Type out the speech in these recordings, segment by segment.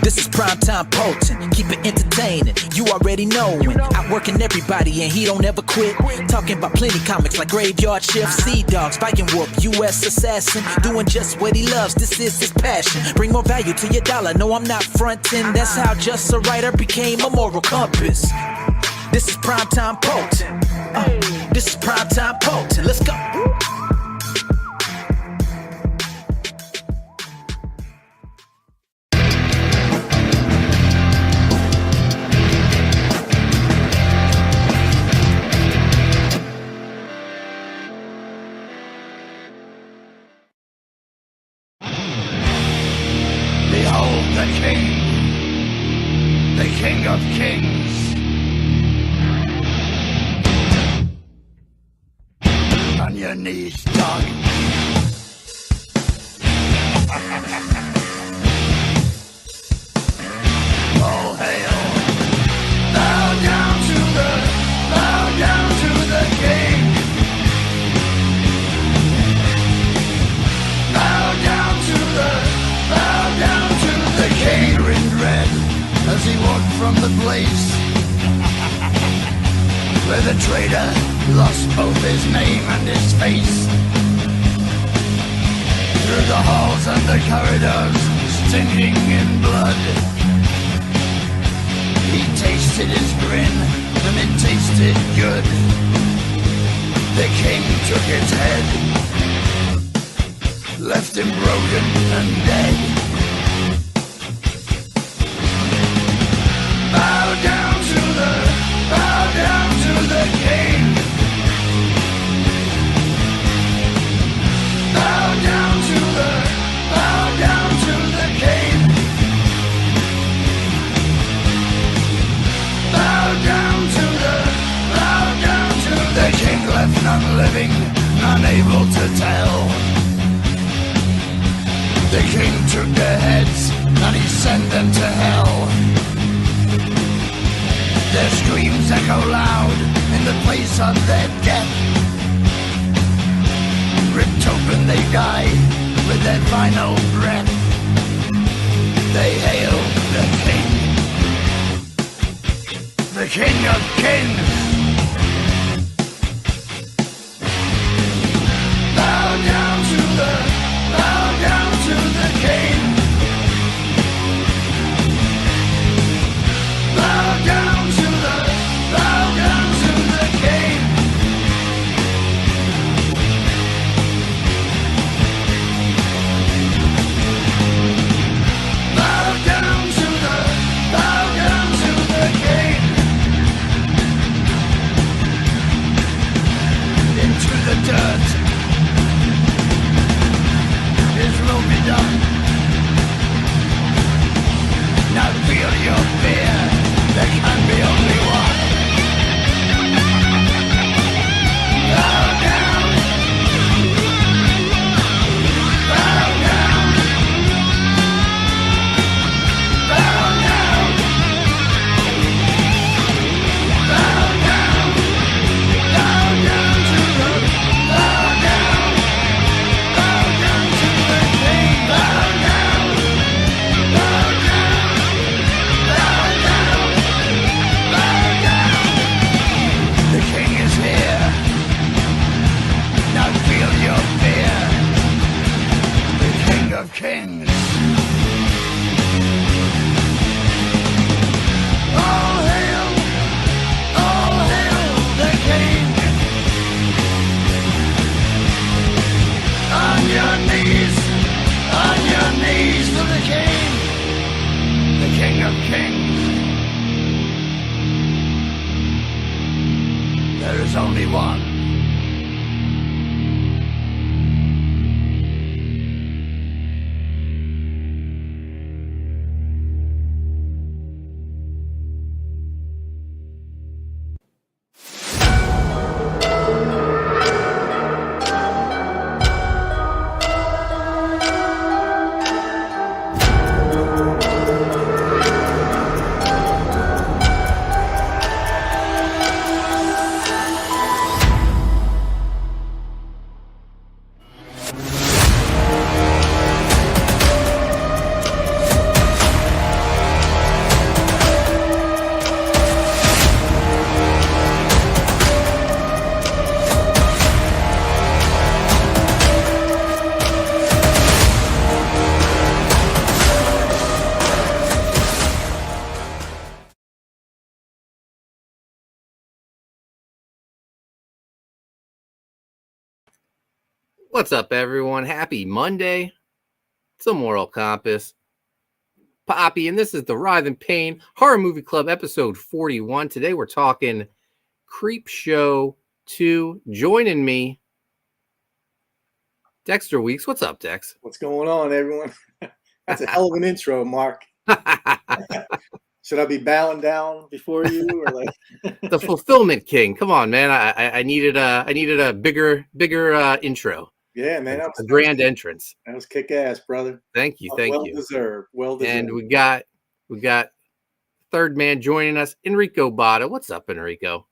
This is primetime Poulton, keep it entertaining, you already knowin'. Outworking everybody and he don't ever quit. Talking about plenty comics like Graveyard Shift, Sea Dogs, Viking Whoop, US Assassin. Doing just what he loves, this is his passion. Bring more value to your dollar, no I'm not frontin'. That's how just a writer became a moral compass. This is primetime Poulton, this is primetime Poulton, let's go. King of Kings. On your knees, dog. All hail. Bow down to the king. Bow down to the king. In red. As he walked from the place where the traitor lost both his name and his face. Through the halls and the corridors, stinking in blood, he tasted his grin, and it tasted good. The king took his head, left him broken and dead. Bow down to the king. Bow down to the king. Bow down to the king. Left none living, none able to tell. The king took their heads and he sent them to hell. Their screams echo loud in the place of their death. Ripped open they die with their final breath. They hail the King of Kings. Bow down to the king. Bow down to the king. Bow down to the king. Into the dirt. His will be done. Now feel your fear. There can be only one. Bow down. Bow down. Bow down. Bow down. Bow down to the. Bow down. Bow down to the king. Bow down. Bow down. Bow down. Bow down. The king is here. Now feel your fear. The King of Kings. All hail the king. On your knees to the king. The King of Kings. There is only one. What's up, everyone? Happy Monday. It's the Moral Compass. Poppy, and this is the Writhe Payne Horror Movie Club, episode 41. Today we're talking Creepshow 2. Joining me, Dexter Weeks. What's up, Dex? What's going on, everyone? That's a hell of an intro, Mark. Should I be bowing down before you, or like The Fulfillment King? Come on, man. I needed a bigger intro. Yeah, man, a grand entrance. That was kick ass, brother. Thank you. Well deserved. And we got third man joining us, Enrico Botta. What's up, Enrico?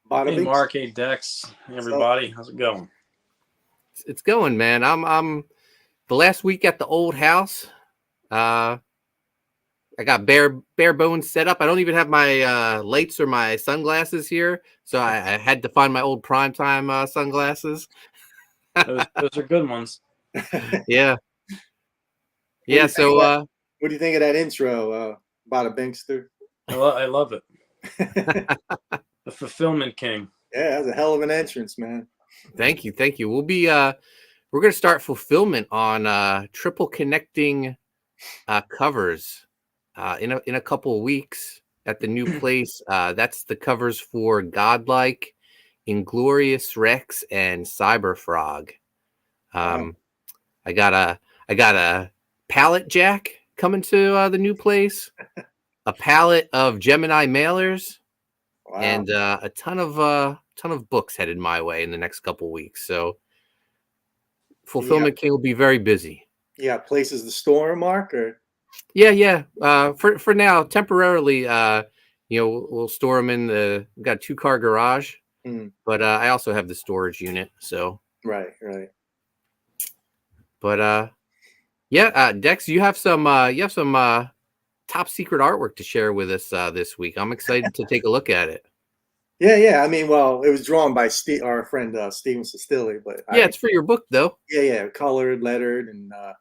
Hey, Mark. Hey, Dex. Hey, everybody. How's it going? It's going, man. I'm the last week at the old house. I got bare bones set up. I don't even have my lights or my sunglasses here, so I had to find my old primetime sunglasses. Those are good ones. Yeah. So what do you think of that intro, Bada Binkster? I love it. The Fulfillment King. Yeah, that was a hell of an entrance, man. Thank you. We'll be we're gonna start fulfillment on triple connecting covers in a couple of weeks at the new place. That's the covers for Godlike, Inglorious Rex, and Cyberfrog. Wow. I got a pallet jack coming to the new place, a pallet of Gemini mailers, Wow. and a ton of books headed my way in the next couple weeks. So Fulfillment King will be very busy. You got places to store, Mark, or? Yeah. For now, temporarily, we'll store them in we've got a 2-car garage, but I also have the storage unit. So Right. But Dex, you have some top secret artwork to share with us this week. I'm excited to take a look at it. Yeah. I mean, well, it was drawn by our friend Steven Sestilli, but it's for your book, though. Yeah, colored, lettered, and a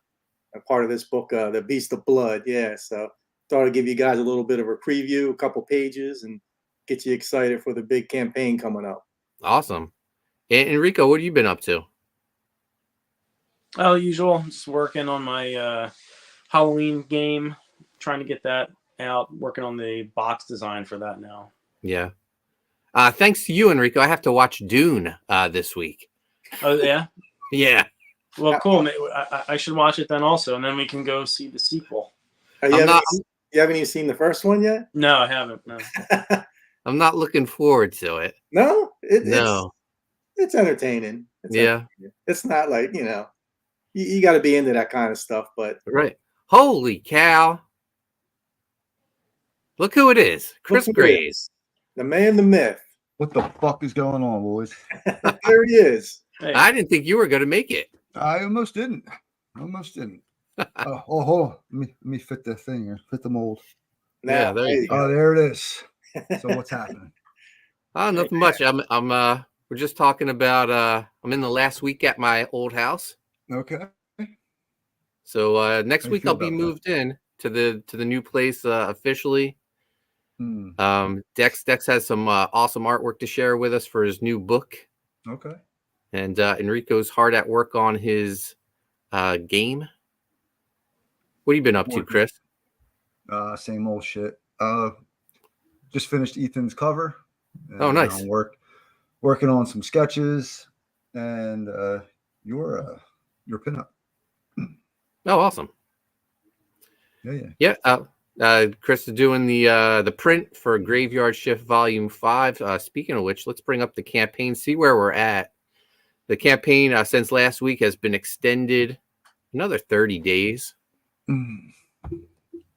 part of this book, The Beast of Blood. Yeah, so thought I'd give you guys a little bit of a preview, a couple pages, and get you excited for the big campaign coming up. Awesome. And Enrico, what have you been up to? Usual. Just working on my Halloween game, trying to get that out. Working on the box design for that now. Yeah. Thanks to you, Enrico, I have to watch Dune this week. Oh yeah. Yeah. Well, cool. I should watch it then also, and then we can go see the sequel. You haven't even seen the first one yet? No, I haven't. No. I'm not looking forward to it. No? No. It's entertaining. Entertaining. It's not like, you got to be into that kind of stuff, but. Right. Holy cow. Look who it is. Chris Graves. The man, the myth. What the fuck is going on, boys? There he is. Hey. I didn't think you were going to make it. I almost didn't. Hold on. Let me fit the thing here. Fit the mold. Yeah, there you go. Oh, there it is. So what's happening? Nothing much. We're just talking about I'm in the last week at my old house. Okay. So next How you week feel I'll be about moved in to the new place officially. Dex has some awesome artwork to share with us for his new book. Okay. And Enrico's hard at work on his game. What have you been up to, Chris? Same old shit. Just finished Ethan's cover. Oh, nice. Working on some sketches and your pinup. Oh, awesome. Yeah. Chris is doing the print for Graveyard Shift Volume 5. Speaking of which, let's bring up the campaign, see where we're at. The campaign since last week has been extended another 30 days.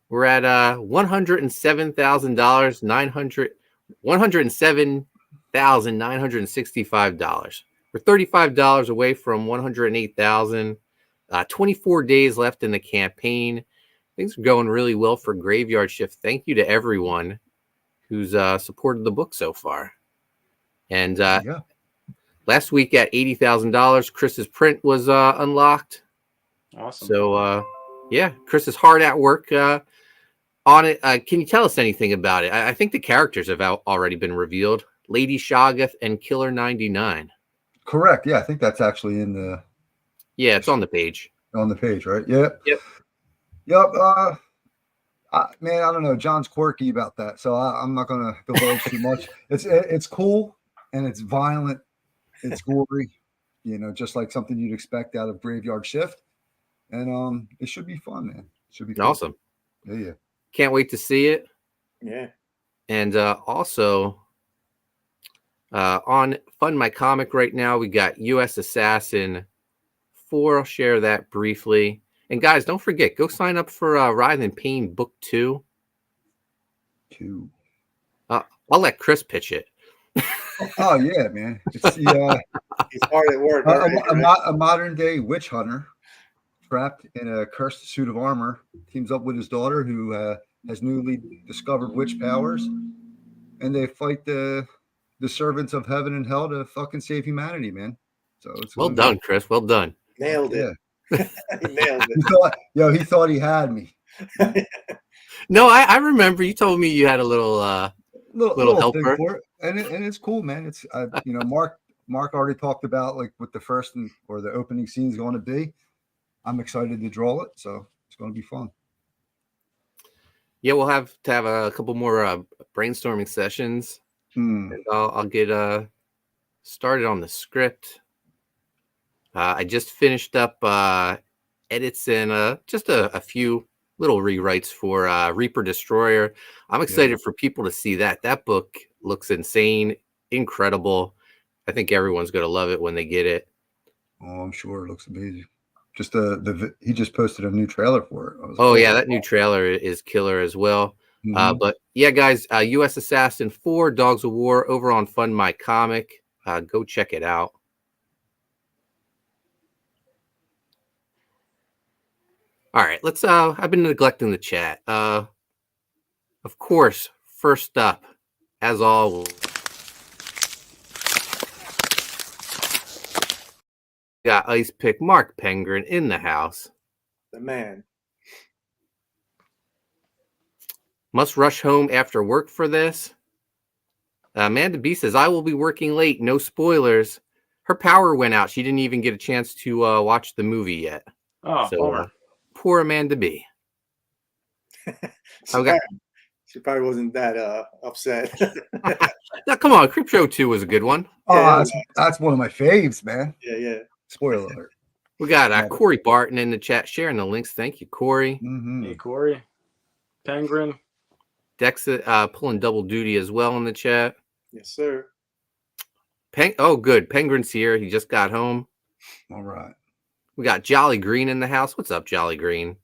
We're at $107,965. We're $35 away from $108,000. 24 days left in the campaign. Things are going really well for Graveyard Shift. Thank you to everyone who's supported the book so far. And last week at $80,000, Chris's print was unlocked. Awesome. So, Chris is hard at work on it. Can you tell us anything about it? I think the characters have already been revealed. Lady Shoggoth and Killer 99. Correct. Yeah, I think that's actually in the. Yeah, it's on the page. On the page, right? Yep. Yep. Man, I don't know. John's quirky about that, so I'm not going to divulge too much. It's cool and it's violent. It's gory, just like something you'd expect out of Graveyard Shift, and it should be fun, man. It should be cool. Awesome. Yeah. Can't wait to see it. Yeah. And also on Fund My Comic right now, we got U.S. Assassin 4. I'll share that briefly. And guys, don't forget, go sign up for Writhe Payne Book 2. I'll let Chris pitch it. Oh yeah, man. It's He's hard at work. a modern day witch hunter trapped in a cursed suit of armor teams up with his daughter who has newly discovered witch powers, and they fight the servants of heaven and hell to fucking save humanity, man. So it's well done, Chris. Well done. Nailed it. He nailed it. He thought he had me. No, I remember you told me you had a little helper for it. And it's cool, man. It's Mark already talked about like what the first or the opening scene is going to be. I'm excited to draw it, so it's going to be fun. Yeah, we'll have to have a couple more brainstorming sessions, and I'll get started on the script. I just finished up edits and just a few little rewrites for Reaper Destroyer. I'm excited for people to see that. That book looks insane, incredible. I think everyone's going to love it when they get it. Oh, I'm sure it looks amazing. Just he just posted a new trailer for it. Yeah, that new trailer is killer as well. But yeah, guys, U.S. Assassin 4, Dogs of War, over on Fund My Comic. Go check it out. All right, let's I've been neglecting the chat. Of course, first up, as always, got Ice Pick Mark Pengrin in the house. The man. Must rush home after work for this. Amanda B says, I will be working late. No spoilers. Her power went out. She didn't even get a chance to watch the movie yet. Oh, so, poor Amanda B. She probably wasn't that upset. Now, come on. Creepshow 2 was a good one. Oh, that's one of my faves, man. Yeah. Spoiler alert. We got Corey Barton in the chat sharing the links. Thank you, Corey. Mm-hmm. Hey, Corey. Pengrin. Dexter pulling double duty as well in the chat. Yes, sir. Oh, good. Pengrin's here. He just got home. All right. We got Jolly Green in the house. What's up, Jolly Green?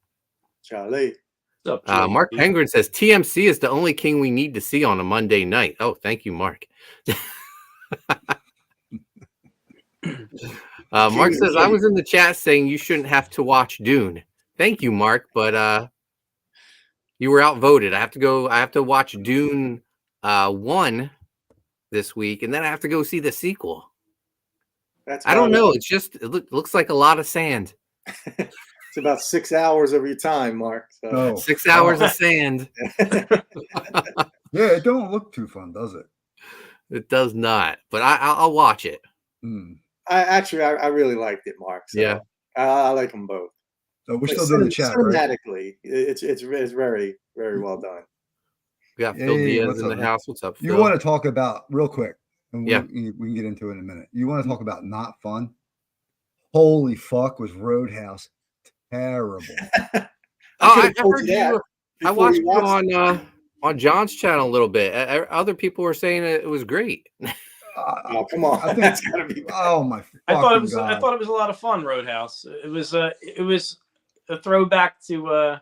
Jolly. What's up, Mark Pengrin says TMC is the only king we need to see on a Monday night. Oh, thank you, Mark. Mark says, I was in the chat saying you shouldn't have to watch Dune. Thank you, Mark, but you were outvoted. I have to watch Dune 1 this week, and then I have to go see the sequel. I don't know. It's just it looks like a lot of sand. It's about 6 hours of your time, Mark. So. 6 hours of sand. Yeah, it don't look too fun, does it? It does not, but I'll watch it. I really liked it, Mark. So yeah, I like them both. So we're still doing the chat, cinematically, right? It's very, very well done. We got Phil Diaz in the house. What's up, Phil? You want to talk about real quick? And we can get into it in a minute. You want to talk about not fun? Holy fuck, was Roadhouse terrible? I heard you. I watched it on John's channel a little bit. Other people were saying it was great. Oh, come on! I think it's gotta be. Oh my! I thought it was a lot of fun. Roadhouse. It was a throwback to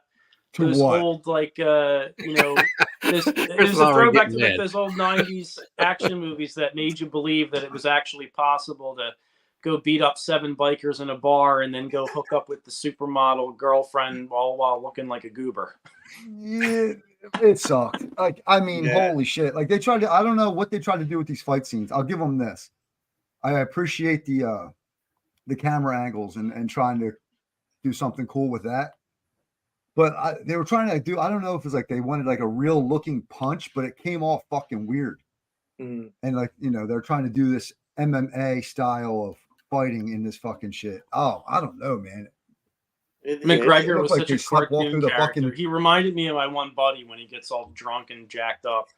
those what? old it was a throwback to like those old '90s action movies that made you believe that it was actually possible to go beat up 7 bikers in a bar and then go hook up with the supermodel girlfriend all while looking like a goober. Yeah, it sucked. Holy shit! Like they tried to. I don't know what they tried to do with these fight scenes. I'll give them this. I appreciate the camera angles and trying to do something cool with that. But they were trying to do. I don't know if it's like they wanted like a real looking punch, but it came off fucking weird. And they're trying to do this MMA style of fighting in this fucking shit. Oh, I don't know, man. McGregor was such a walk cartoon through the character. fucking. He reminded me of my one buddy when he gets all drunk and jacked up.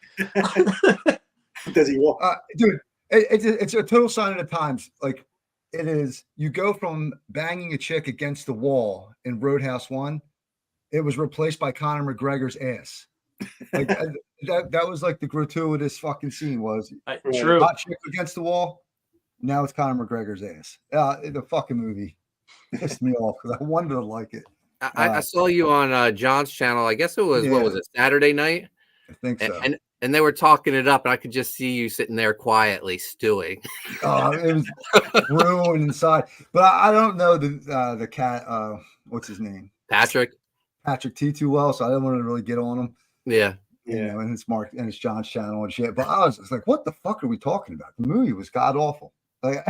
Does he walk? Dude, it's a total sign of the times. Like it is. You go from banging a chick against the wall in Roadhouse 1. It was replaced by Conor McGregor's ass. Like that was like the gratuitous fucking scene was. True. Hot chick against the wall. Now it's Conor McGregor's ass. The fucking movie pissed me off because I wanted to like it. I saw you on John's channel. I guess it was what was it, Saturday night? I think so. And they were talking it up, and I could just see you sitting there quietly stewing. It was brewing inside. But I don't know the cat. What's his name? Patrick T too well, so I didn't want to really get on him. Yeah. You know, and it's Mark and it's John's channel and shit. But I was just like, what the fuck are we talking about? The movie was god awful. Like,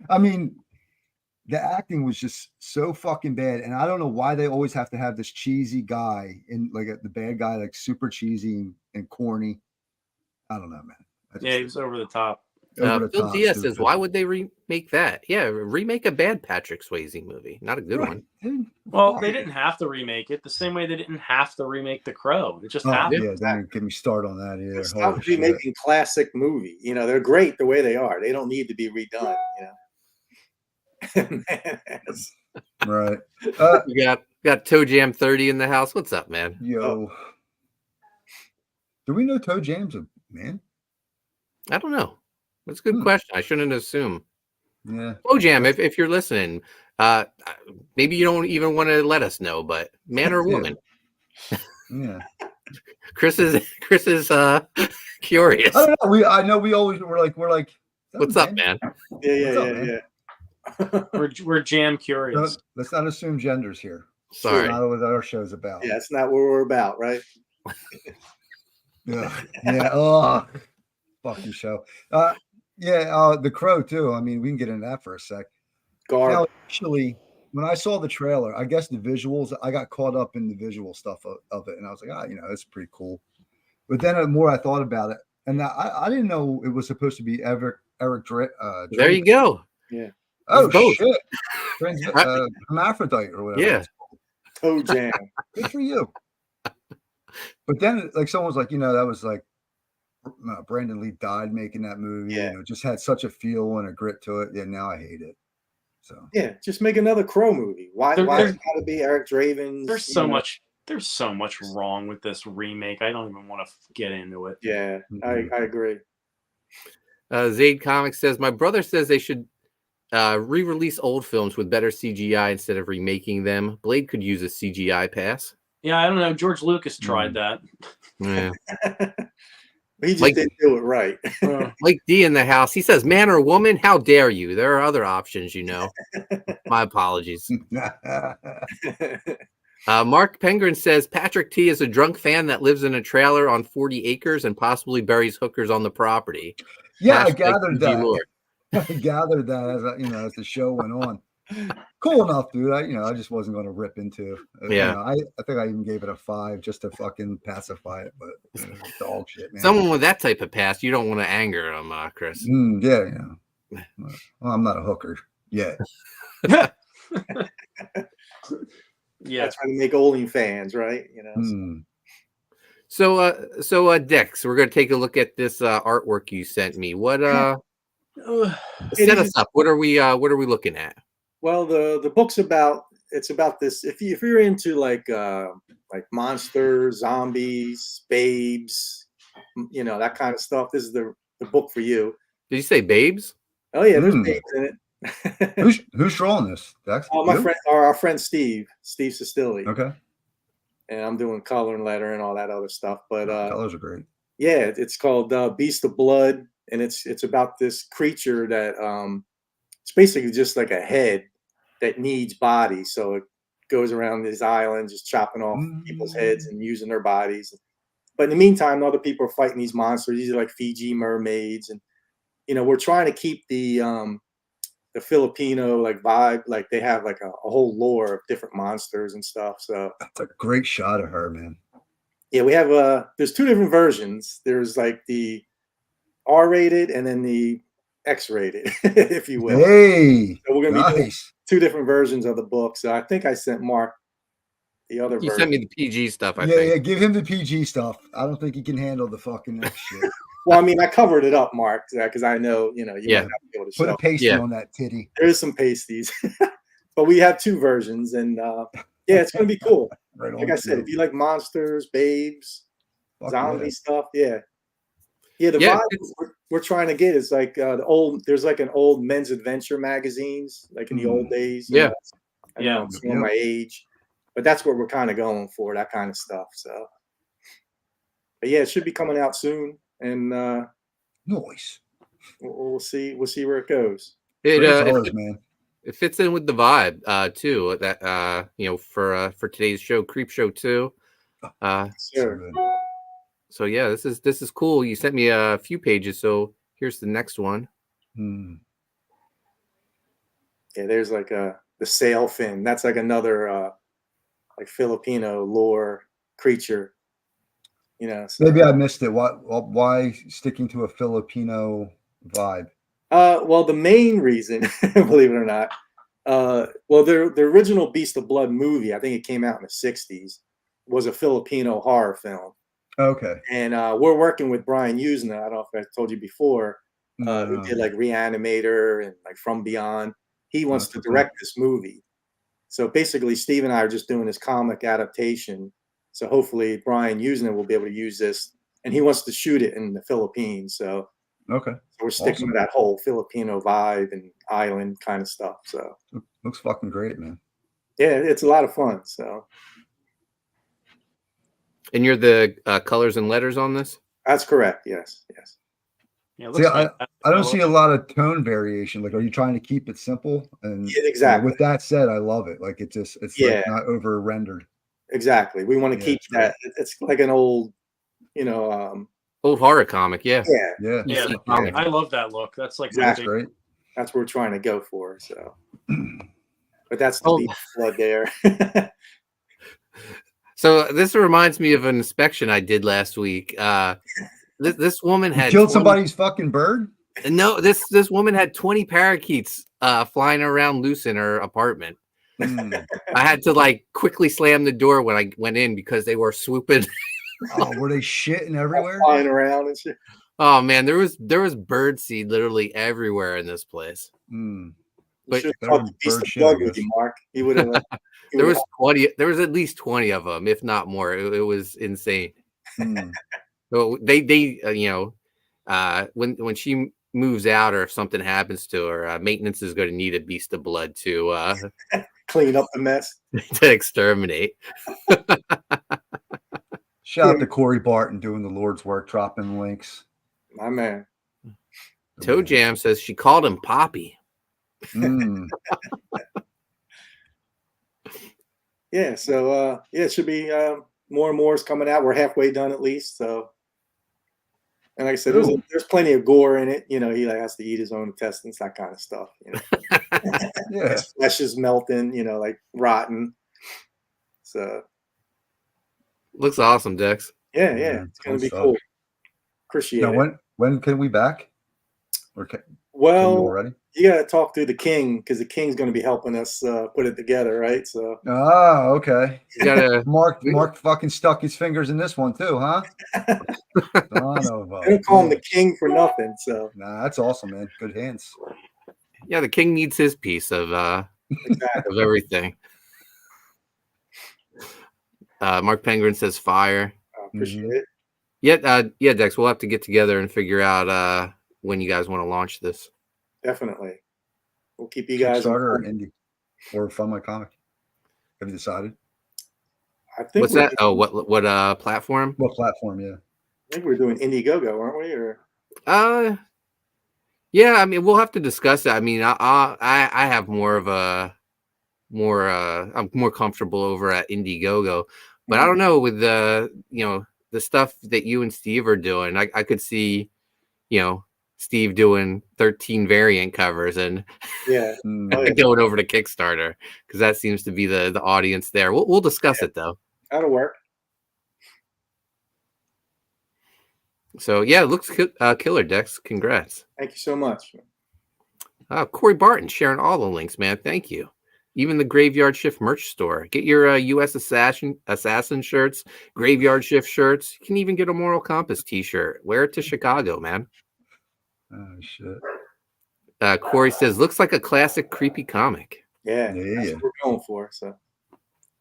I mean, the acting was just so fucking bad. And I don't know why they always have to have this cheesy guy in like the bad guy, like super cheesy and corny. I don't know, man. He was over the top. Phil Diaz says, why would they remake that? Yeah, remake a bad Patrick Swayze movie. Not a good one. Dude. Well, they didn't have to remake it the same way they didn't have to remake The Crow. It just happened. Yeah, don't get me started on that either. Stop remaking classic movie. You know, they're great the way they are. They don't need to be redone, you know. Right. We got Toe Jam 30 in the house. What's up, man? Yo. Do we know Toe Jam's a man? I don't know. That's a good question. I shouldn't assume. Yeah. Toe Jam, if you're listening, maybe you don't even want to let us know, but man or woman? Yeah. Chris is curious. I don't know. I know we always we're like what's up, man? Yeah. We're jam curious. Let's not assume genders here. Sorry. That's not what our show's about. Yeah, it's not what we're about, right? Yeah. Oh, fucking show. The Crow too. I mean, we can get into that for a sec. Now, actually, when I saw the trailer, I guess the visuals, I got caught up in the visual stuff of it, and I was like, it's pretty cool. But then the more I thought about it, and I didn't know it was supposed to be Eric there you go. Yeah. Oh, both. shit. Hermaphrodite or whatever. Yeah. Toe Jam. Good for you. But then, like, someone was like, that was like Brandon Lee died making that movie. Yeah. Just had such a feel and a grit to it. Yeah, now I hate it. So yeah, just make another Crow movie. Why it got to be Eric Draven? There's so much wrong with this remake. I don't even want to get into it. Yeah, I agree. Zaid Comics says, my brother says they should re-release old films with better CGI instead of remaking them. Blade could use a CGI pass. Yeah, I don't know. George Lucas tried that. Yeah. He just didn't do it right. Mike D in the house. He says, man or woman? How dare you? There are other options, My apologies. Mark Pengrin says, Patrick T is a drunk fan that lives in a trailer on 40 acres and possibly buries hookers on the property. Yeah, I gathered that. I gathered that as the show went on. Cool enough, dude. I just wasn't going to rip into. I think I even gave it a 5 just to fucking pacify it, but dog shit, man. Someone with that type of past, you don't want to anger them, Chris. Yeah. Well, I'm not a hooker yet. Yeah, trying to make OnlyFans, right? So Dex, we're going to take a look at this artwork you sent me. What set us up? What are we looking at? Well, the book's about this. If you're into like monsters, zombies, babes, that kind of stuff, this is the book for you. Did you say babes? Oh yeah, there's babes in it. Who's drawing this? Dex? Our friend Steve Sestilli. Okay. And I'm doing color and letter and all that other stuff. But colors are great. Yeah, it's called Beast of Blood, and it's about this creature that it's basically just like a head that needs bodies. So it goes around these islands just chopping off people's heads and using their bodies. But in the meantime, other people are fighting these monsters. These are like Fiji mermaids, and we're trying to keep the Filipino like vibe. Like they have like a whole lore of different monsters and stuff. So that's a great shot of her, man. Yeah, we have there's 2 different versions. There's like the R-rated and then the X-rated, if you will. Hey, So we're gonna be doing nice. 2 different versions of the book. So I think I sent Mark the other You version. sent me the PG stuff, I Yeah, think. yeah. Give him the PG stuff. I don't think he can handle the fucking X shit. Well, I mean, I covered it up, Mark, because I know, you Yeah. might not be able to Put show. a pasty Yeah. on that titty. There is some pasties, but we have 2 versions, and yeah, it's gonna be cool. Right Like on I said, cue. if you like monsters, babes, Fuck zombie yeah. stuff, yeah. Yeah, the Yeah, vibe we're trying to get is like there's like an old men's adventure magazines, like in the old days. Yeah. I know I'm showing Yep. my age, but that's what we're kind of going for, that kind of stuff. So, but yeah, it should be coming out soon, and Nice. we'll see where it goes. Great colors, man. It fits in with the vibe too. That for today's show, Creepshow 2. So Sure. good. So yeah, this is cool. You sent me a few pages, so here's the next one. Yeah, there's like the sail fin. That's like another like Filipino lore creature. So. Maybe I missed it. Why sticking to a Filipino vibe? Well, the main reason, believe it or not, well, the original Beast of Blood movie, I think it came out in the 60s, was a Filipino horror film. Okay. And we're working with Brian Usna, I don't know if I told you before, who did like Reanimator and like From Beyond. He wants to direct this movie. So basically, Steve and I are just doing this comic adaptation. So hopefully Brian Usna will be able to use this. And he wants to shoot it in the Philippines. So we're sticking to that whole Filipino vibe and island kind of stuff. So looks fucking great, man. Yeah, it's a lot of fun. So. And you're the colors and letters on this? That's correct. Yes. Yeah, see, I don't see a lot of tone variation. Like, are you trying to keep it simple? And yeah, exactly. With that said, I love it. Like, it's like not over rendered. Exactly. We want to keep that. It's like an old, old horror comic. Yeah. Yeah. I love that look. That's like great. That's what we're trying to go for. So, but that's the Beast of Blood there. So this reminds me of an inspection I did last week. This woman had killed somebody's fucking bird. No, this woman had 20 parakeets flying around loose in her apartment. I had to like quickly slam the door when I went in because they were swooping. Oh, were they shitting everywhere? Flying around and shit. Oh man, there was bird seed literally everywhere in this place. But Beast of Blood with you, Mark. He would have. There was 20. There was at least 20 of them, if not more. It was insane. So they when she moves out or if something happens to her, maintenance is going to need a Beast of Blood to clean up the mess, to exterminate. Shout out to Corey Barton doing the Lord's work, dropping links. My man. Toe Jam says she called him Poppy. Yeah, so it should be more and more is coming out. We're halfway done at least. So, and like I said, there's plenty of gore in it. He like has to eat his own intestines, that kind of stuff. His flesh is melting. Like rotten. So, looks awesome, Dex. Yeah, it's gonna be cool. Appreciate it. Now, when can we back? Well, already? You got to talk to the king because the king's going to be helping us put it together, right? So. Oh, okay. You gotta Mark fucking stuck his fingers in this one too, huh? They don't call him the king for nothing. So. Nah, that's awesome, man. Good hands. Yeah, the king needs his piece of of everything. Mark Penguin says fire. I appreciate it. Yeah, Dex. We'll have to get together and figure out when you guys want to launch this. Definitely. We'll keep you guys. Kickstarter or indie or Fund My Comic. Have you decided? I think. What's that? Oh, what platform? What platform? Yeah. I think we're doing Indiegogo, aren't we? Or. Yeah. I mean, we'll have to discuss it. I mean, I have I'm more comfortable over at Indiegogo, but I don't know with the stuff that you and Steve are doing. I could see, Steve doing 13 variant covers and going over to Kickstarter because that seems to be the audience there. We'll discuss it though. That'll work. So yeah, it looks killer, Dex. Congrats. Thank you so much. Corey Barton sharing all the links, man. Thank you. Even the Graveyard Shift merch store. Get your U.S. Assassin shirts, Graveyard Shift shirts. You can even get a Moral Compass t-shirt. Wear it to Chicago, man. Oh, shit. Corey says, looks like a classic creepy comic. Yeah, that's what we're going for. So,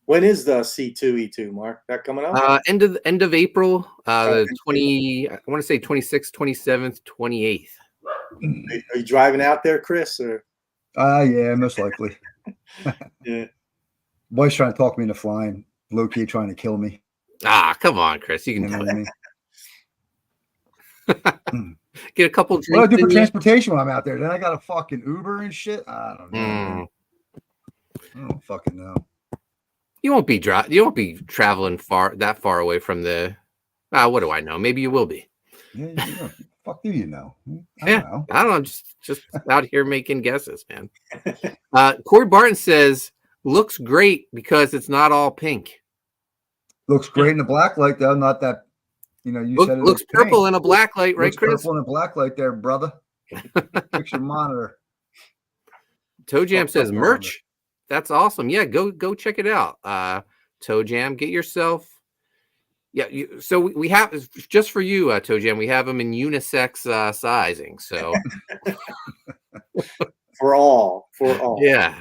when is the C2E2, Mark? That coming up? End of April. The 20. I want to say 26th, 27th, 28th. Are you driving out there, Chris? Or yeah, most likely. Yeah. Boy's trying to talk me into flying. Low key trying to kill me. Come on, Chris. You can do it. I mean? Get a couple drinks. What do I do for transportation when I'm out there? Then I got a fucking Uber and shit. I don't know. I don't fucking know. You won't be traveling that far away from the. What do I know? Maybe you will be. Yeah, fuck do you know? I don't know. I don't know. Just out here making guesses, man. Corey Barton says, looks great because it's not all pink. Looks great in the black light, though. Not that, you said it looks purple in a black light, right, Chris? Purple in a black light there, brother. Fix your monitor. Toe Jam says, merch. That's awesome. Yeah, go check it out. Toe Jam, get yourself. Yeah, so we have, just for you, Toe Jam, we have them in unisex sizing. So for all. Yeah.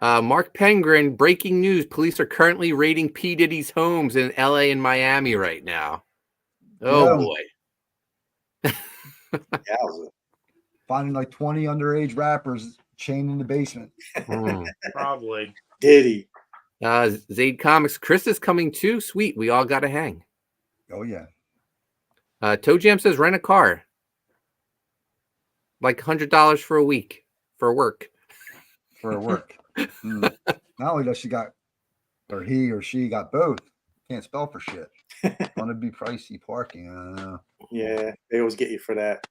Mark Pengrin, breaking news. Police are currently raiding P. Diddy's homes in LA and Miami right now. Oh, boy. Finding like 20 underage rappers chained in the basement. Probably. Diddy. Zaid Comics, Chris is coming too. Sweet. We all got to hang. Oh, yeah. Toe Jam says rent a car. Like $100 for a week for work. Not only does he or she got both. Can't spell for shit. It's gonna be pricey parking. Yeah, they always get you for that.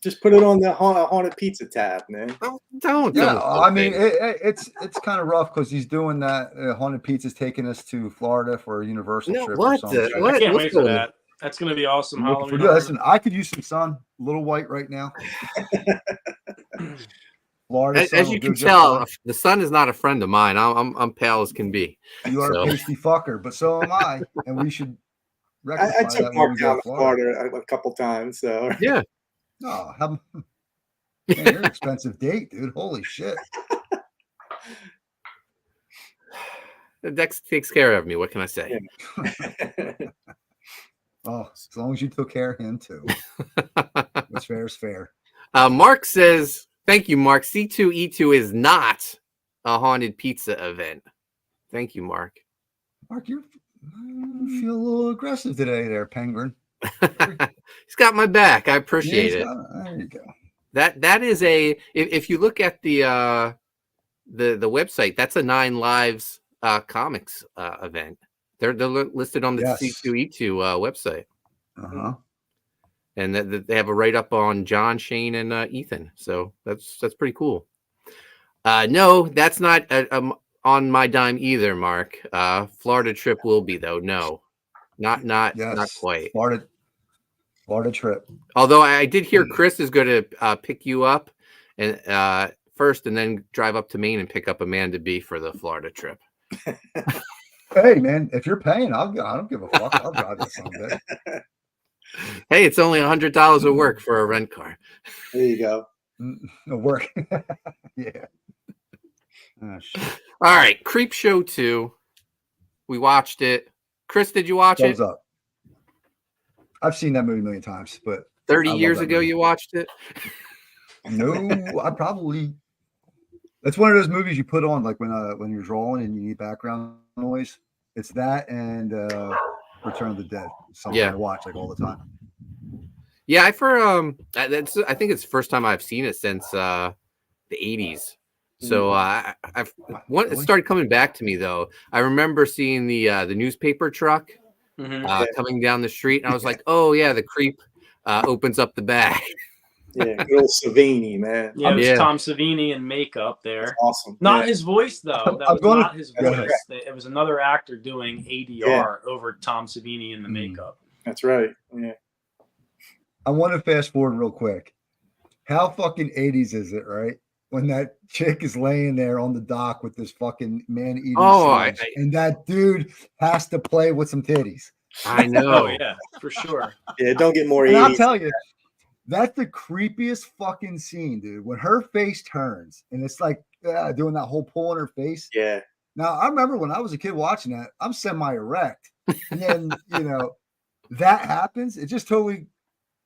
Just put it on the haunted pizza tab, man. Don't. I mean, it's kind of rough because he's doing that. Haunted Pizza's taking us to Florida for a Universal trip. What? I can't wait for that. That's going to be awesome. Halloween. Listen, I could use some sun. A little white right now. Florida. As you can tell, the sun is not a friend of mine. I'm pale as can be. You are a pasty fucker, but so am I, and we should. I took Mark down to Florida a couple times. So yeah. Oh, man, you're an expensive date, dude. Holy shit. Dex takes care of me. What can I say? Yeah. Oh, as long as you took care of him too. What's fair is fair. Mark says, thank you, Mark. C2E2 is not a haunted pizza event. Thank you, Mark. Mark, you feel a little aggressive today there, Penguin. He's got my back. I appreciate it. There you go. That is if you look at the website, that's a 9 Lives comics event. They're listed on the C2E2 website. And they have a write up on John, Shane, and Ethan. So that's pretty cool. No, that's not on my dime either, Mark. Florida trip will be though. No, not quite. Florida trip. Although I did hear Chris is going to pick you up and first, and then drive up to Maine and pick up Amanda B for the Florida trip. Hey man, if you're paying, I don't give a fuck. I'll drive it someday. Hey, it's only $100 of work for a rent car. There you go. No work. Yeah. Oh, shit. All right, Creepshow 2. We watched it. Chris, did you watch Thumbs it? Up. I've seen that movie a million times, but 30 years ago you watched it? No, I probably. That's one of those movies you put on like when you're drawing and you need background noise. It's that and Return of the Dead. Something I watch like all the time. Yeah, I think it's the first time I've seen it since the 80s. So it started coming back to me though. I remember seeing the newspaper truck coming down the street, and I was like, "Oh yeah, the creep opens up the bag." Yeah, good old Savini, man. Yeah, it was Tom Savini in makeup there. That's awesome. Not his voice though. That was not his voice. It was another actor doing ADR over Tom Savini in the makeup. That's right. Yeah. I want to fast forward real quick. How fucking 80s is it, right? When that chick is laying there on the dock with this fucking man-eating sludge, and that dude has to play with some titties. I know. Oh yeah, for sure. Yeah, don't get more. And I'll tell you, that's the creepiest fucking scene, dude. When her face turns and it's like doing that whole pull on her face. Yeah. Now I remember when I was a kid watching that, I'm semi-erect, and then that happens. It just totally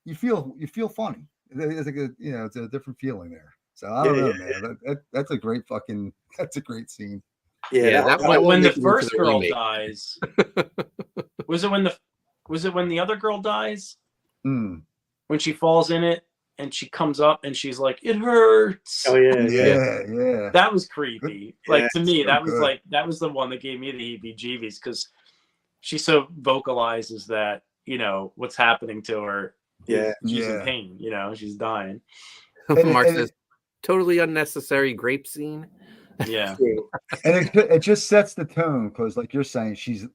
you feel funny. It's like it's a different feeling there. So I don't know, man. That's a great scene. Yeah, when the first girl dies. Was it when the other girl dies? Mm. When she falls in it and she comes up and she's like, "It hurts." Oh yeah. That was creepy. Like to me, that was the one that gave me the heebie-jeebies because she so vocalizes that what's happening to her. Yeah, she's in pain. She's dying. And says, totally unnecessary grape scene. Yeah, and it just sets the tone because, like you're saying, she's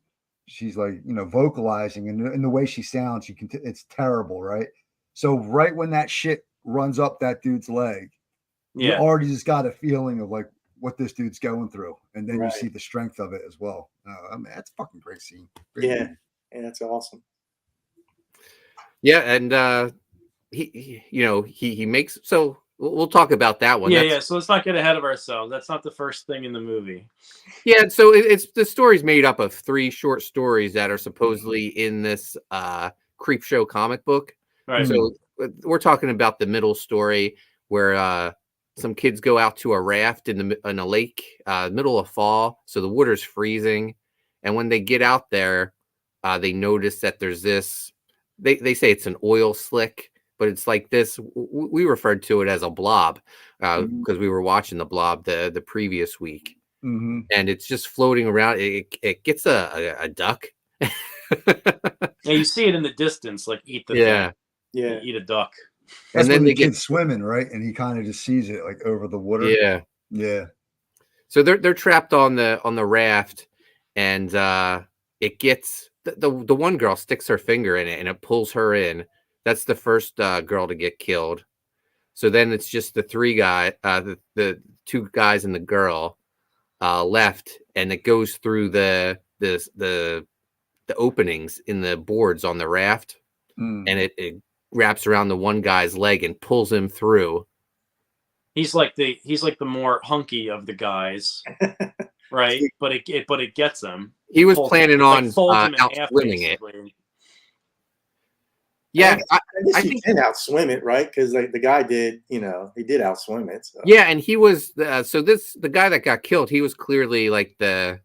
like vocalizing and the way she sounds, it's terrible, right? So right when that shit runs up that dude's leg, you already just got a feeling of like what this dude's going through, and then you see the strength of it as well. I mean, that's a fucking great scene. Yeah, that's awesome. Yeah, and he makes so. We'll talk about that one. Yeah. So let's not get ahead of ourselves. That's not the first thing in the movie. Yeah, so it's the story's made up of 3 short stories that are supposedly in this Creepshow comic book. Right. So we're talking about the middle story where some kids go out to a raft in a lake, middle of fall, so the water's freezing, and when they get out there, they notice that there's this. They say it's an oil slick. But it's like this. We referred to it as a blob because we were watching the blob the previous week, and it's just floating around. It gets a duck. You see it in the distance, like eat the thing. Eat a duck. That's and then they get swimming, right? And he kind of just sees it like over the water. Yeah. So they're trapped on the raft, and it gets the one girl sticks her finger in it, and it pulls her in. That's the first girl to get killed. So then it's just the 3 guys, the 2 guys and the girl left, and it goes through the openings in the boards on the raft, and it wraps around the one guy's leg and pulls him through. He's like the more hunky of the guys, right? But it gets him. He was planning on outswimming it. Yeah, I guess you can outswim it, right? Because like the guy did, he did outswim it. So. Yeah, and he was the guy that got killed. He was clearly like the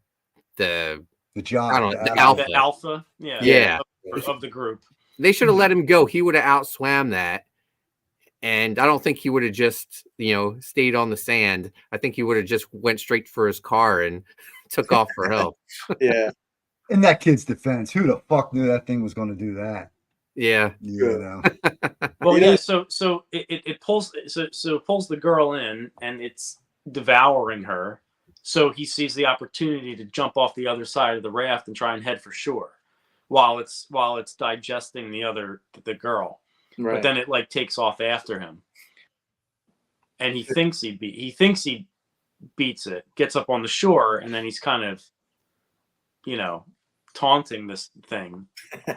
job, I don't know, the alpha. The alpha, of the group. They should have let him go. He would have outswam that, and I don't think he would have just stayed on the sand. I think he would have just went straight for his car and took off for help. Yeah. In that kid's defense, who the fuck knew that thing was going to do that? Yeah. Well, yeah. So it pulls pulls the girl in, and it's devouring her. So he sees the opportunity to jump off the other side of the raft and try and head for shore, while it's digesting the girl. Right. But then it like takes off after him, and he thinks he beats it, gets up on the shore, and then he's kind of, taunting this thing,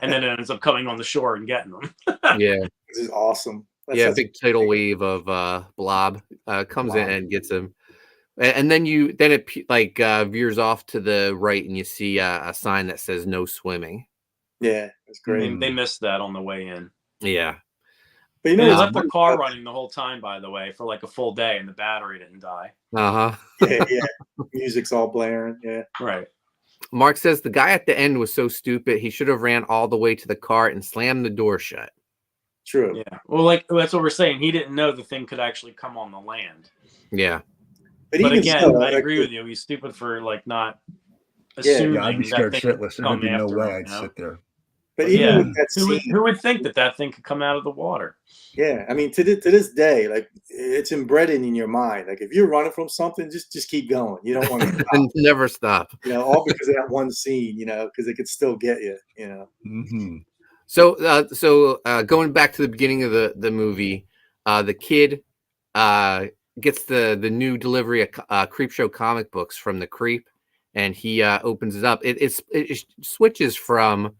and then it ends up coming on the shore and getting them. Yeah, this is awesome. Big tidal wave of blob comes in and gets him, and then it veers off to the right, and you see a sign that says no swimming. Yeah, that's great. They missed that on the way in. Yeah, but they left their car running the whole time, by the way, for like a full day, and the battery didn't die. Yeah. Music's all blaring. Yeah, right. Mark says the guy at the end was so stupid. He should have ran all the way to the car and slammed the door shut. True. Yeah. Well, that's what we're saying. He didn't know the thing could actually come on the land. Yeah. But again, I agree with you. He's stupid for not assuming I'd be scared shitless. There'd be no way I'd sit there. But even with that scene, who would think that thing could come out of the water? Yeah, I mean, to this day, like it's embedded in your mind. Like if you're running from something, just keep going. You don't want to stop. Never stop. All because of that one scene. Because it could still get you. Mm-hmm. So going back to the beginning of the movie, the kid gets the new delivery of Creepshow comic books from the Creep, and he opens it up. It switches from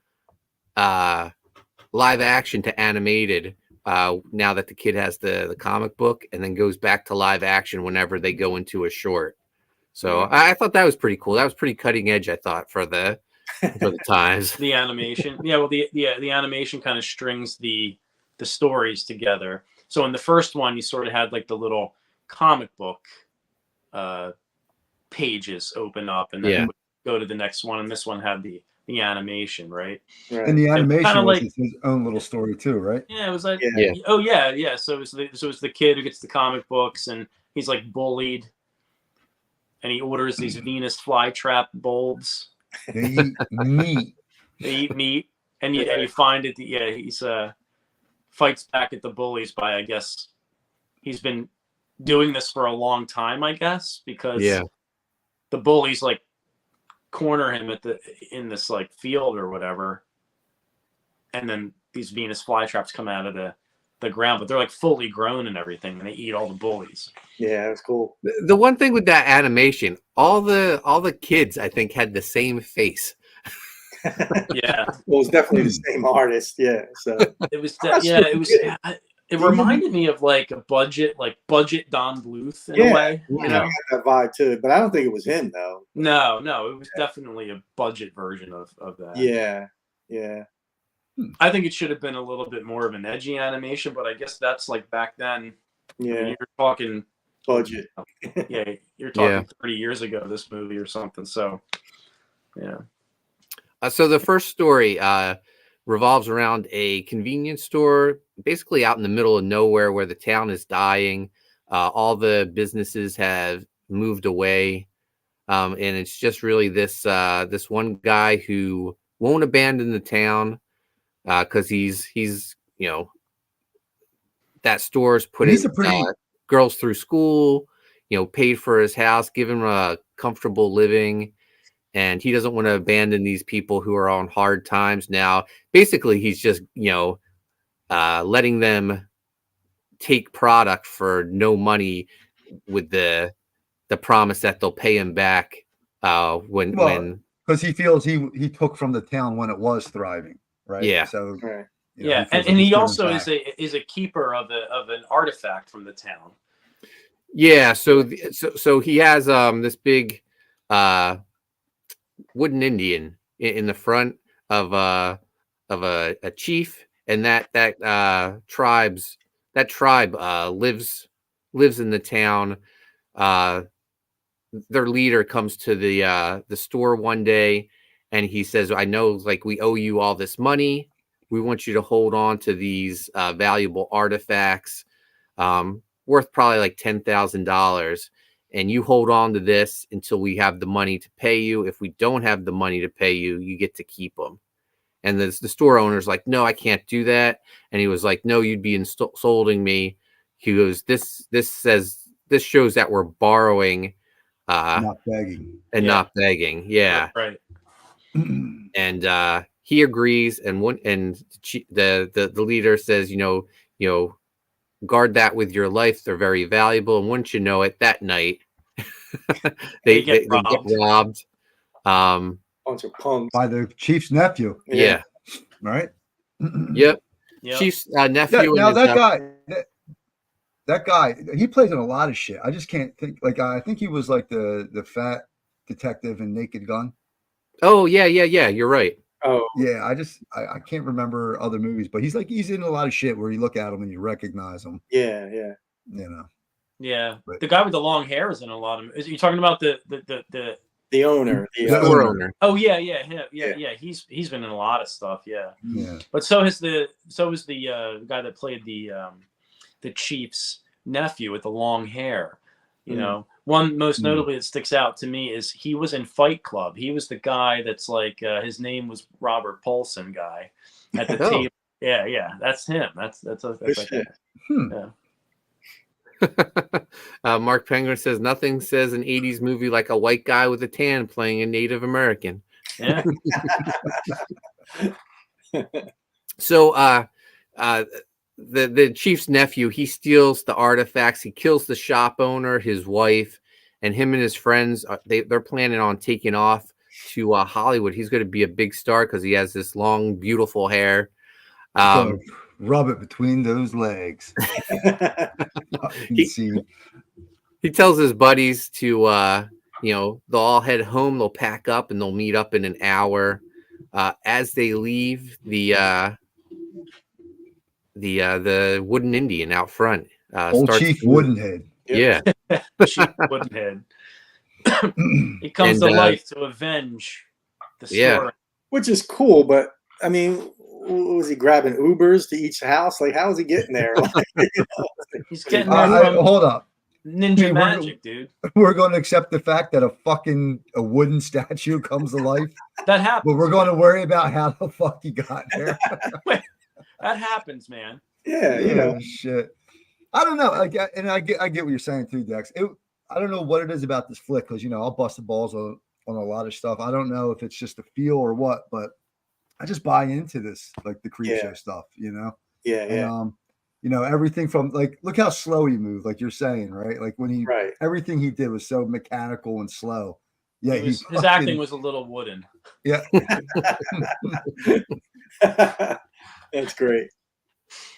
live action to animated now that the kid has the comic book, and then goes back to live action whenever they go into a short. So I thought that was pretty cool. That was pretty cutting edge, I thought, for the times. The animation, the animation kind of strings the stories together. So in the first one, you sort of had like the little comic book pages open up, and then it would go to the next one, and this one had the animation, right? And the animation was like his own little story too, right? Yeah, it was like, yeah. So it's the kid who gets the comic books, and he's like bullied, and he orders these Venus flytrap bulbs. They eat meat. They eat meat, and you find it. Yeah, he's fights back at the bullies by, I guess, he's been doing this for a long time, I guess, because the bullies like corner him in this like field or whatever, and then these Venus flytraps come out of the ground, but they're like fully grown and everything, and they eat all the bullies. Yeah, that's cool. The one thing with that animation, all the kids, I think, had the same face. Yeah, well, it's definitely the same artist. Yeah, so it was. It reminded me of like a budget Don Bluth in a way. You know, got that vibe too, but I don't think it was him though. No, it was definitely a budget version of that. Yeah. I think it should have been a little bit more of an edgy animation, but I guess that's like back then. Yeah, I mean, you're talking budget. You're talking 30 years ago, this movie or something. So, yeah. So the first story revolves around a convenience store, basically out in the middle of nowhere where the town is dying. All the businesses have moved away, and it's just really this one guy who won't abandon the town because he's that store's putting girls through school, paid for his house, give him a comfortable living. And he doesn't want to abandon these people who are on hard times now. Basically, he's just, letting them take product for no money with the promise that they'll pay him back when because he feels he took from the town when it was thriving, right? Yeah. So and he also is a keeper of an artifact from the town. Yeah. So he has this big wooden Indian in the front of a chief, and that tribe lives in the town. Their leader comes to the store one day, and he says, "I know, like, we owe you all this money. We want you to hold on to these valuable artifacts, worth probably like $10,000." And you hold on to this until we have the money to pay you. If we don't have the money to pay you, you get to keep them. And the store owner's like, "No, I can't do that." And he was like, "No, you'd be insulting me." He goes, this shows that we're borrowing, not begging, and not begging. Yeah, right. And he agrees, and the leader says, guard that with your life. They're very valuable. And once you know it, that night they get robbed. Bunch of punks by the chief's nephew. Yeah. Right. Yep. Chief's nephew. Now that guy, he plays in a lot of shit. I just can't think. Like, I think he was like the fat detective in Naked Gun. Oh yeah. You're right. Oh yeah, I can't remember other movies, but he's in a lot of shit where you look at him and you recognize him. Yeah. Yeah, but the guy with the long hair is in a lot of. Is you talking about the owner? The owner. Oh yeah. He's been in a lot of stuff. Yeah. But so is the guy that played the chief's nephew with the long hair. One most notably that sticks out to me is he was in Fight Club. He was the guy that's like his name was Robert Poulton guy at the table. Yeah, that's him. That's like that. Yeah. Mark Penguin says nothing says an 80s movie like a white guy with a tan playing a Native American. Yeah. So the chief's nephew, he steals the artifacts. He kills the shop owner, his wife, and him and his friends. They're planning on taking off to Hollywood. He's going to be a big star because he has this long, beautiful hair. So rub it between those legs. He tells his buddies to, they'll all head home. They'll pack up and they'll meet up in an hour. As they leave, the wooden Indian out front, old Chief Woodenhead. Yeah, Chief Woodenhead. He comes to life to avenge the story. Yeah. Which is cool, but I mean, was he grabbing Ubers to each house? Like, how is he getting there? He's getting there. Hold up. Ninja magic, dude. We're going to accept the fact that a wooden statue comes to life. That happens. But we're going to worry about how the fuck he got there. Wait, that happens, man. Yeah, shit. I don't know. I get what you're saying too, Dex. I don't know what it is about this flick because I'll bust the balls on a lot of stuff. I don't know if it's just a feel or what, but I just buy into this, like the Creepshow stuff. And, everything from like, look how slow he moved, like you're saying, right? Like when everything he did was so mechanical and slow. Yeah, his acting was a little wooden. Yeah, that's great.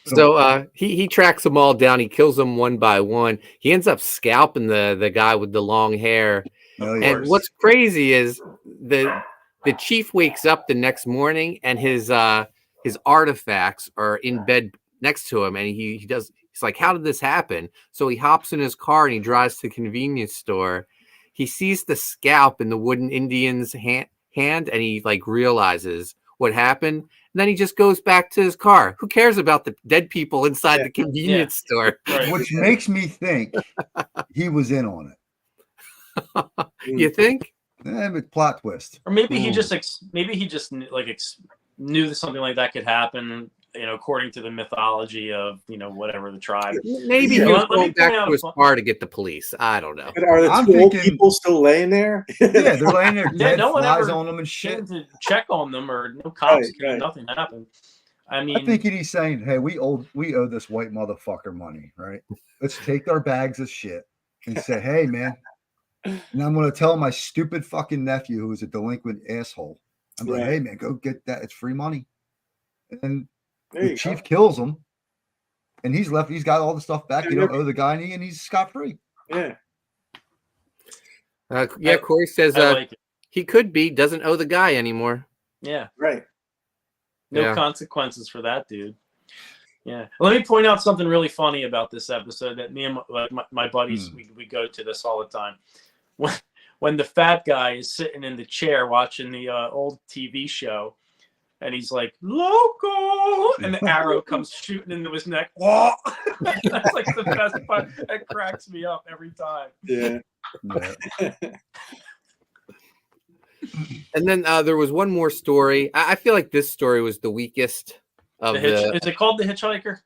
So he tracks them all down. He kills them one by one. He ends up scalping the guy with the long hair. And what's crazy is the chief wakes up the next morning and his artifacts are in bed next to him, and he's like, how did this happen? So he hops in his car and he drives to the convenience store. He sees the scalp in the wooden Indian's hand, and he like realizes what happened. And then he just goes back to his car. Who cares about the dead people inside the convenience store? Right. Which makes me think he was in on it. You think? Plot twist. Or maybe he just knew that something like that could happen. According to the mythology of whatever the tribe. Maybe he was going back to his car to get the police. I don't know. But are the two old people still laying there? Yeah, they're laying there. Yeah, no one ever on them and shit. To check on them, or no cops. Nothing happened. I mean, I think he's saying, "Hey, we owe this white motherfucker money, right? Let's take our bags of shit and say, hey, man." And I'm going to tell my stupid fucking nephew, who is a delinquent asshole. I'm like, hey, man, go get that. It's free money. And the chief kills him, and he's left. He's got all the stuff back. You don't owe the guy any, and he's scot free. Yeah. Corey says he could be doesn't owe the guy anymore. Yeah. Right. No consequences for that dude. Yeah. Let me point out something really funny about this episode that me and my buddies we go to this all the time. When the fat guy is sitting in the chair watching the old TV show. And he's like, loco, and the arrow comes shooting into his neck. Whoa! That's like the best part. It cracks me up every time. Yeah. And then there was one more story. I feel like this story was the weakest of the. Is it called The Hitchhiker?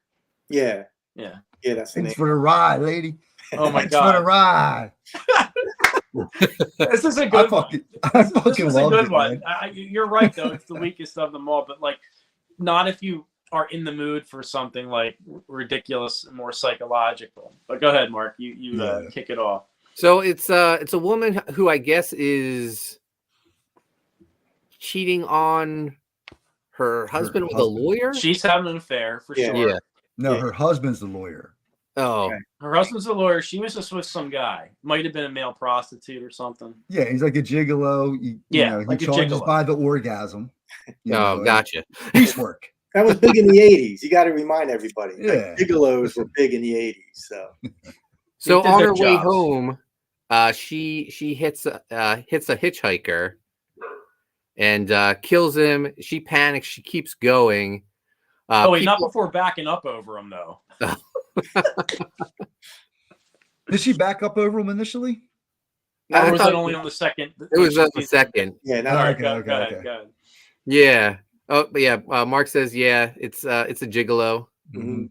Yeah. Yeah. Yeah, that's the name. It's for the ride, lady. Oh my It's god. for the ride. This is a good one. I This fucking is love a good it, one. man. You're right, though. It's the weakest of them all, but like, not if you are in the mood for something like ridiculous and more psychological. But go ahead, Mark. You kick it off. So it's a woman who I guess is cheating on her husband with a lawyer. She's having an affair for sure. Yeah. No, her husband's the lawyer. Oh. Okay. Her husband's a lawyer. She was just with some guy. Might have been a male prostitute or something. Yeah, he's like a gigolo. He like a charges gigolo. by the orgasm. Gotcha. Piecework. That was big in the 80s. You got to remind everybody. Yeah. Like, gigolos were big in the 80s. So did on their her way jobs. home, she hits a hitchhiker and kills him. She panics. She keeps going. Not before backing up over him, though. Did she back up over him initially? Or was it only on the second? It was on the second. Yeah. All right, Okay, go okay, ahead, okay. go ahead. Yeah. Oh, but yeah. Mark says, it's a gigolo. Mm-hmm.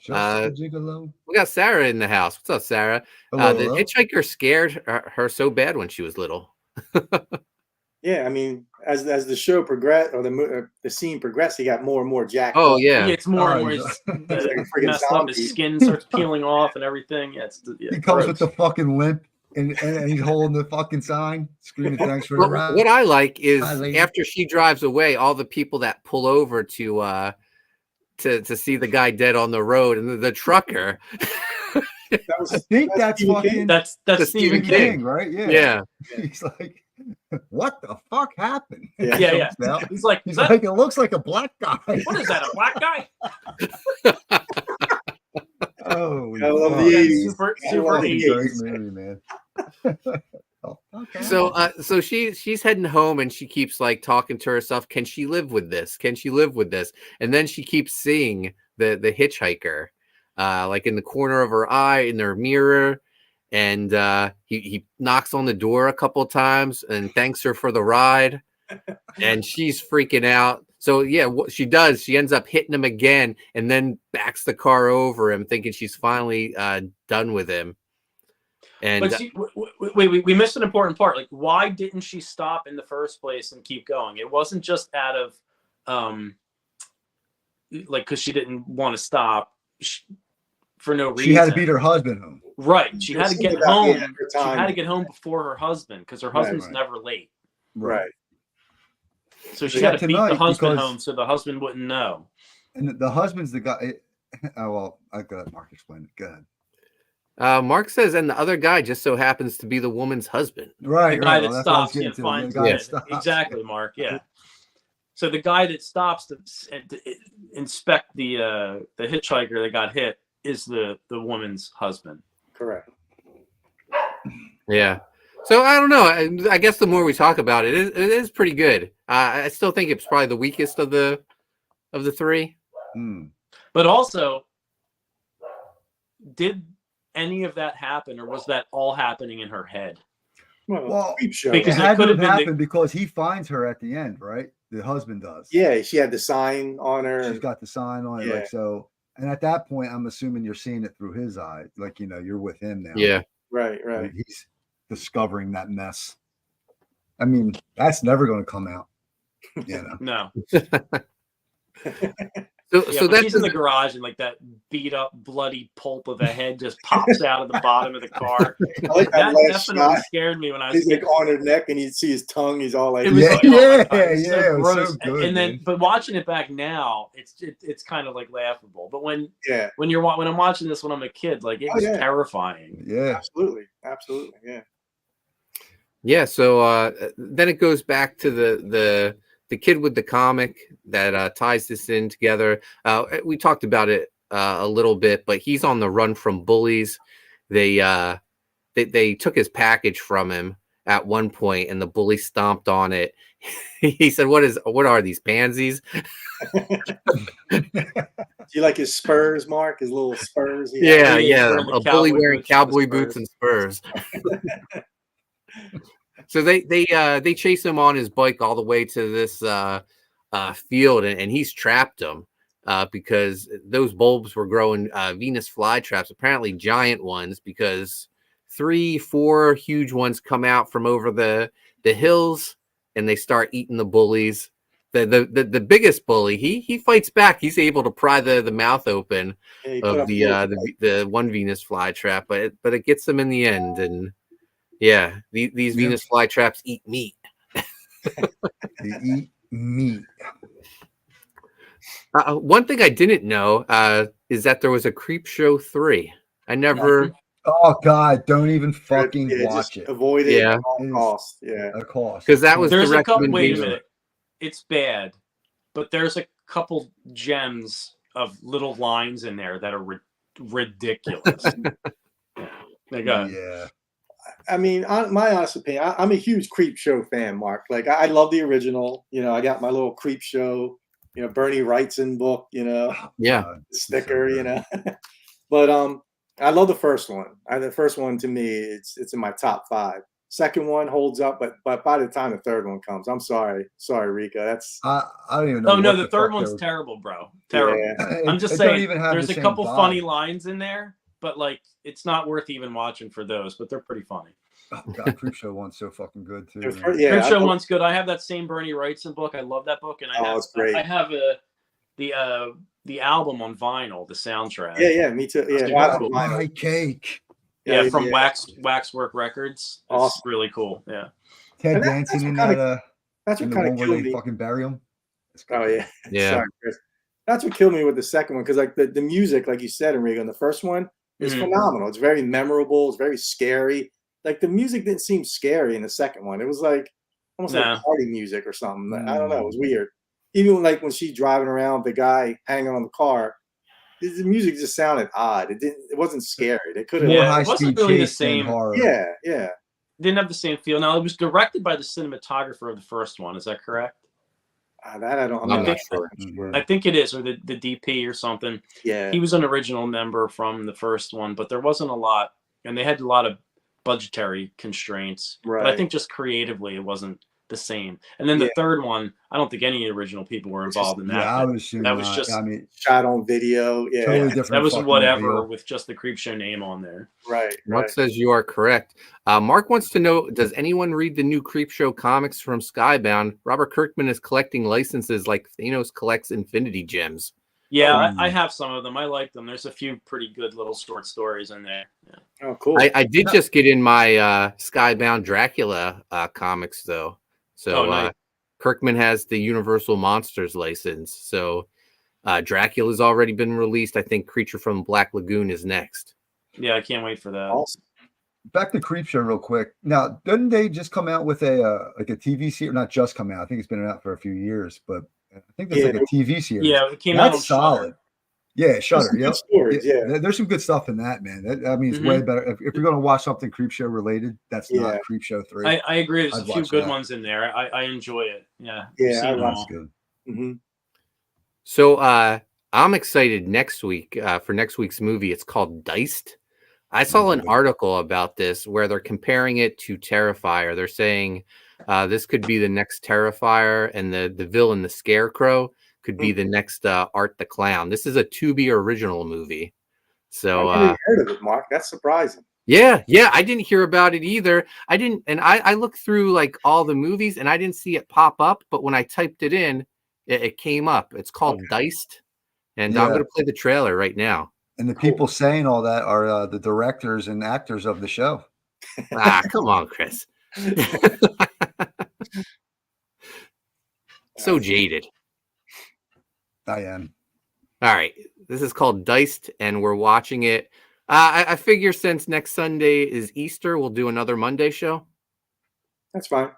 Just a gigolo. We got Sarah in the house. What's up, Sarah? Hello, the hello. hitchhiker scared her so bad when she was little. Yeah, Yeah, I mean, as the show progressed or the scene progressed, he got more and more jacked Oh up. yeah, It's more and more He's like a freaking messed up. His zombie. skin starts peeling off and everything. Yeah, He comes with the fucking limp, and he's holding the fucking sign, screaming, "Thanks for the ride." what I like is Hi, lady. after she drives away, all the people that pull over to see the guy dead on the road, and the trucker. I think that's Stephen fucking King. that's Stephen Stephen King. King. right? Yeah. Yeah. He's like, "What the fuck happened?" Yeah. Yeah. Now, He's like, he's like, "It looks like a black guy." what is that? A black guy? Oh, I love fuck. the 80s. Super I love the 80s. Great movie, man. Oh, okay. So she's heading home, and she keeps like talking to herself. Can she live with this? Can she live with this? And then she keeps seeing the hitchhiker, like in the corner of her eye, in her mirror, and he knocks on the door a couple of times and thanks her for the ride, and she's freaking out. So yeah, what she does, she ends up hitting him again, and then backs the car over him, thinking she's finally done with him. And But we missed an important part. Like, why didn't she stop in the first place and keep going? It wasn't just out of, like, because she didn't want to stop for no reason. She had to beat her husband home. Right. She had to get Something about the home. extra She time. had to get home before her husband because her husband's right. never late. Right. So she Yeah, had to beat tonight, the husband because- home so the husband wouldn't know. And the husband's the guy. Oh well, I got Mark explain it. Go ahead. Mark says, and the other guy just so happens to be the woman's husband. Right, The guy right. that Well, that's what I was stops getting and to. finds The guy that it. stops. Exactly, Mark. Yeah. So the guy that stops to inspect the hitchhiker that got hit is the woman's husband. Correct. Yeah. So I don't know. I guess the more we talk about it, it is pretty good. I still think it's probably the weakest of the three. Hmm. But also, did any of that happen, or was that all happening in her head? Well, Creepshow. because it it had could to have have been happened because he finds her at the end, right? The husband does. Yeah, she had the sign on her. She's got the sign on it, Yeah. like so. And at that point, I'm assuming you're seeing it through his eyes, like you're with him now. Yeah. Right, right. He's discovering that mess. I mean, that's never going to come out. You know. No. So Yeah, so but that's she's in the garage and like that beat up, bloody pulp of a head just pops out of the bottom of the car. I like that That last definitely shot. scared me when I was He's like on her neck, and you see his tongue. He's all like, It was Yeah, like, oh my yeah, God, it's so it was so gross. good, and then, man. but watching it back now, it's kind of like laughable. But when yeah, when I'm watching this when I'm a kid, like it Oh, was yeah. terrifying. Yeah. absolutely, absolutely, yeah. Yeah, so then it goes back to the kid with the comic that ties this in together. We talked about it a little bit, but he's on the run from bullies. They took his package from him at one point, and the bully stomped on it. He said, "What are these pansies?" Do you like his spurs, Mark? His little spurs? Yeah, Yeah, yeah, wearing the a bully cowboy wearing boots and the cowboy boots and spurs. So they chase him on his bike all the way to this field, and he's trapped them because those bulbs were growing Venus flytraps, apparently giant ones, because 3-4 huge ones come out from over the hills, and they start eating the bullies. The biggest bully, he fights back. He's able to pry the mouth open of the one Venus flytrap, but it gets them in the end. And yeah, these Venus flytraps eat meat. They eat meat. One thing I didn't know is that there was a Creepshow 3. I never. Oh God! Don't even fucking Yeah, watch just it. avoid it Yeah. at all costs. Yeah, A cost. Because that was There's the a couple. Wait a recommendation. minute, it's bad, but there's a couple gems of little lines in there that are ridiculous. They got Yeah. I mean, my honest opinion, I'm a huge Creepshow fan, Mark. Like, I love the original. You know, I got my little Creepshow, Bernie Wrightson book, Yeah. sticker, So good. But I love the first one. The first one, to me, it's in my top 5. Second one holds up, but by the time the third one comes, I'm sorry, Rika. That's I don't even know. Oh no, what the third fuck one's they're- terrible, bro. Terrible. Yeah. I'm just It don't saying. even have There's the a same couple vibe. funny lines in there, but like it's not worth even watching for those. But they're pretty funny. Oh God, Creepshow one's so fucking good too. Creepshow one's good. I have that same Bernie Wrightson book. I love that book, and it's great. I have the album on vinyl, the soundtrack. Yeah, me too. Yeah, cool. My cake. Yeah, from Waxwork Records. It's awesome. Really cool. Yeah. Ted Danson in that. That's what kind of killed me. Fucking bury him. Oh yeah. Sorry, Chris. That's what killed me with the second one, because like the music, like you said, Enrico, in the first one is phenomenal. It's very memorable. It's very scary. Like the music didn't seem scary in the second one. It was like almost like party music or something. I don't know. It was weird. Even like when she's driving around, the guy hanging on the car, the music just sounded odd. It wasn't scary. They could have. Yeah, it wasn't really the same. Yeah. Didn't have the same feel. Now it was directed by the cinematographer of the first one. Is that correct? That I'm not sure. I think it is, or the DP or something. Yeah. He was an original member from the first one, but there wasn't a lot, and they had a lot of budgetary constraints. Right. But I think just creatively, it wasn't the same. And then the third one, I don't think any original people were involved in that. Yeah, I would assume that was just shot on video. Yeah, totally different. That was whatever with just the Creepshow name on there. Right. Mark says you are correct. Mark wants to know: does anyone read the new Creepshow comics from Skybound? Robert Kirkman is collecting licenses like Thanos collects Infinity Gems. Yeah, I have some of them. I like them. There's a few pretty good little short stories in there. Yeah. Oh, cool. I did just get in my Skybound Dracula comics though. So nice. Kirkman has the Universal Monsters license. So Dracula's already been released. I think Creature from Black Lagoon is next. Yeah, I can't wait for that. Awesome. Back to Creepshow real quick. Now, didn't they just come out with a TV series? Not just come out. I think it's been out for a few years, but I think there's like a TV series. Yeah, it came out. That's solid. Yeah, Shudder. Yeah, there's some good stuff in that, man. I mean, it's way better. If you're going to watch something Creepshow related, that's not Creepshow 3. I agree. There's a few good ones in there. I enjoy it. Yeah. That's good. Mm-hmm. So I'm excited next week for next week's movie. It's called Diced. I saw an article about this where they're comparing it to Terrifier. They're saying this could be the next Terrifier, and the villain, the Scarecrow, could be the next Art the Clown. This is a Tubi original movie. So I never heard of it, Mark. That's surprising. Yeah, I didn't hear about it either. I looked through like all the movies and I didn't see it pop up, but when I typed it in, it came up. It's called Diced, and I'm going to play the trailer right now. And the people saying all that are the directors and actors of the show. Come on, Chris. So jaded. I am. All right. This is called Diced, and we're watching it. I figure since next Sunday is Easter, we'll do another Monday show. That's fine.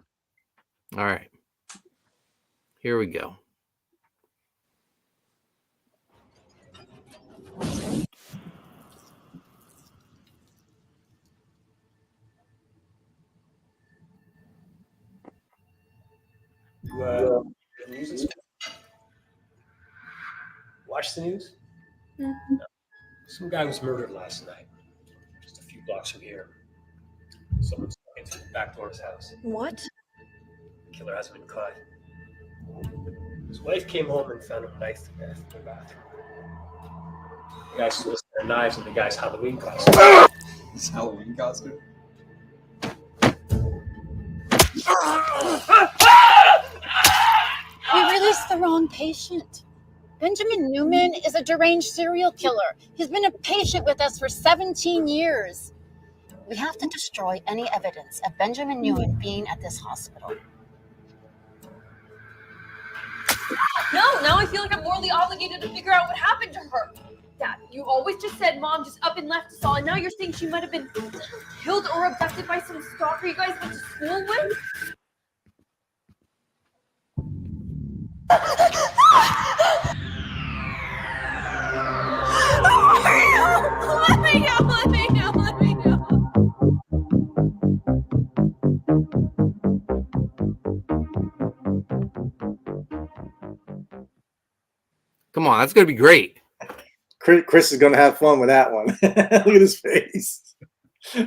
All right. Here we go. Watch the news? No. Some guy was murdered last night, just a few blocks from here. Someone snuck into the back door of his house. What? The killer hasn't been caught. His wife came home and found him knifed to death in the bathroom. The guy still listed their knives in the guy's Halloween costume. His Halloween costume? We released the wrong patient. Benjamin Newman is a deranged serial killer. He's been a patient with us for 17 years. We have to destroy any evidence of Benjamin Newman being at this hospital. No, now I feel like I'm morally obligated to figure out what happened to her. Dad, you always just said Mom just up and left us all, and now you're saying she might have been killed or abducted by some stalker you guys went to school with? Let me go! Let me go! Let me go! Come on, that's going to be great. Chris is going to have fun with that one. Look at his face. I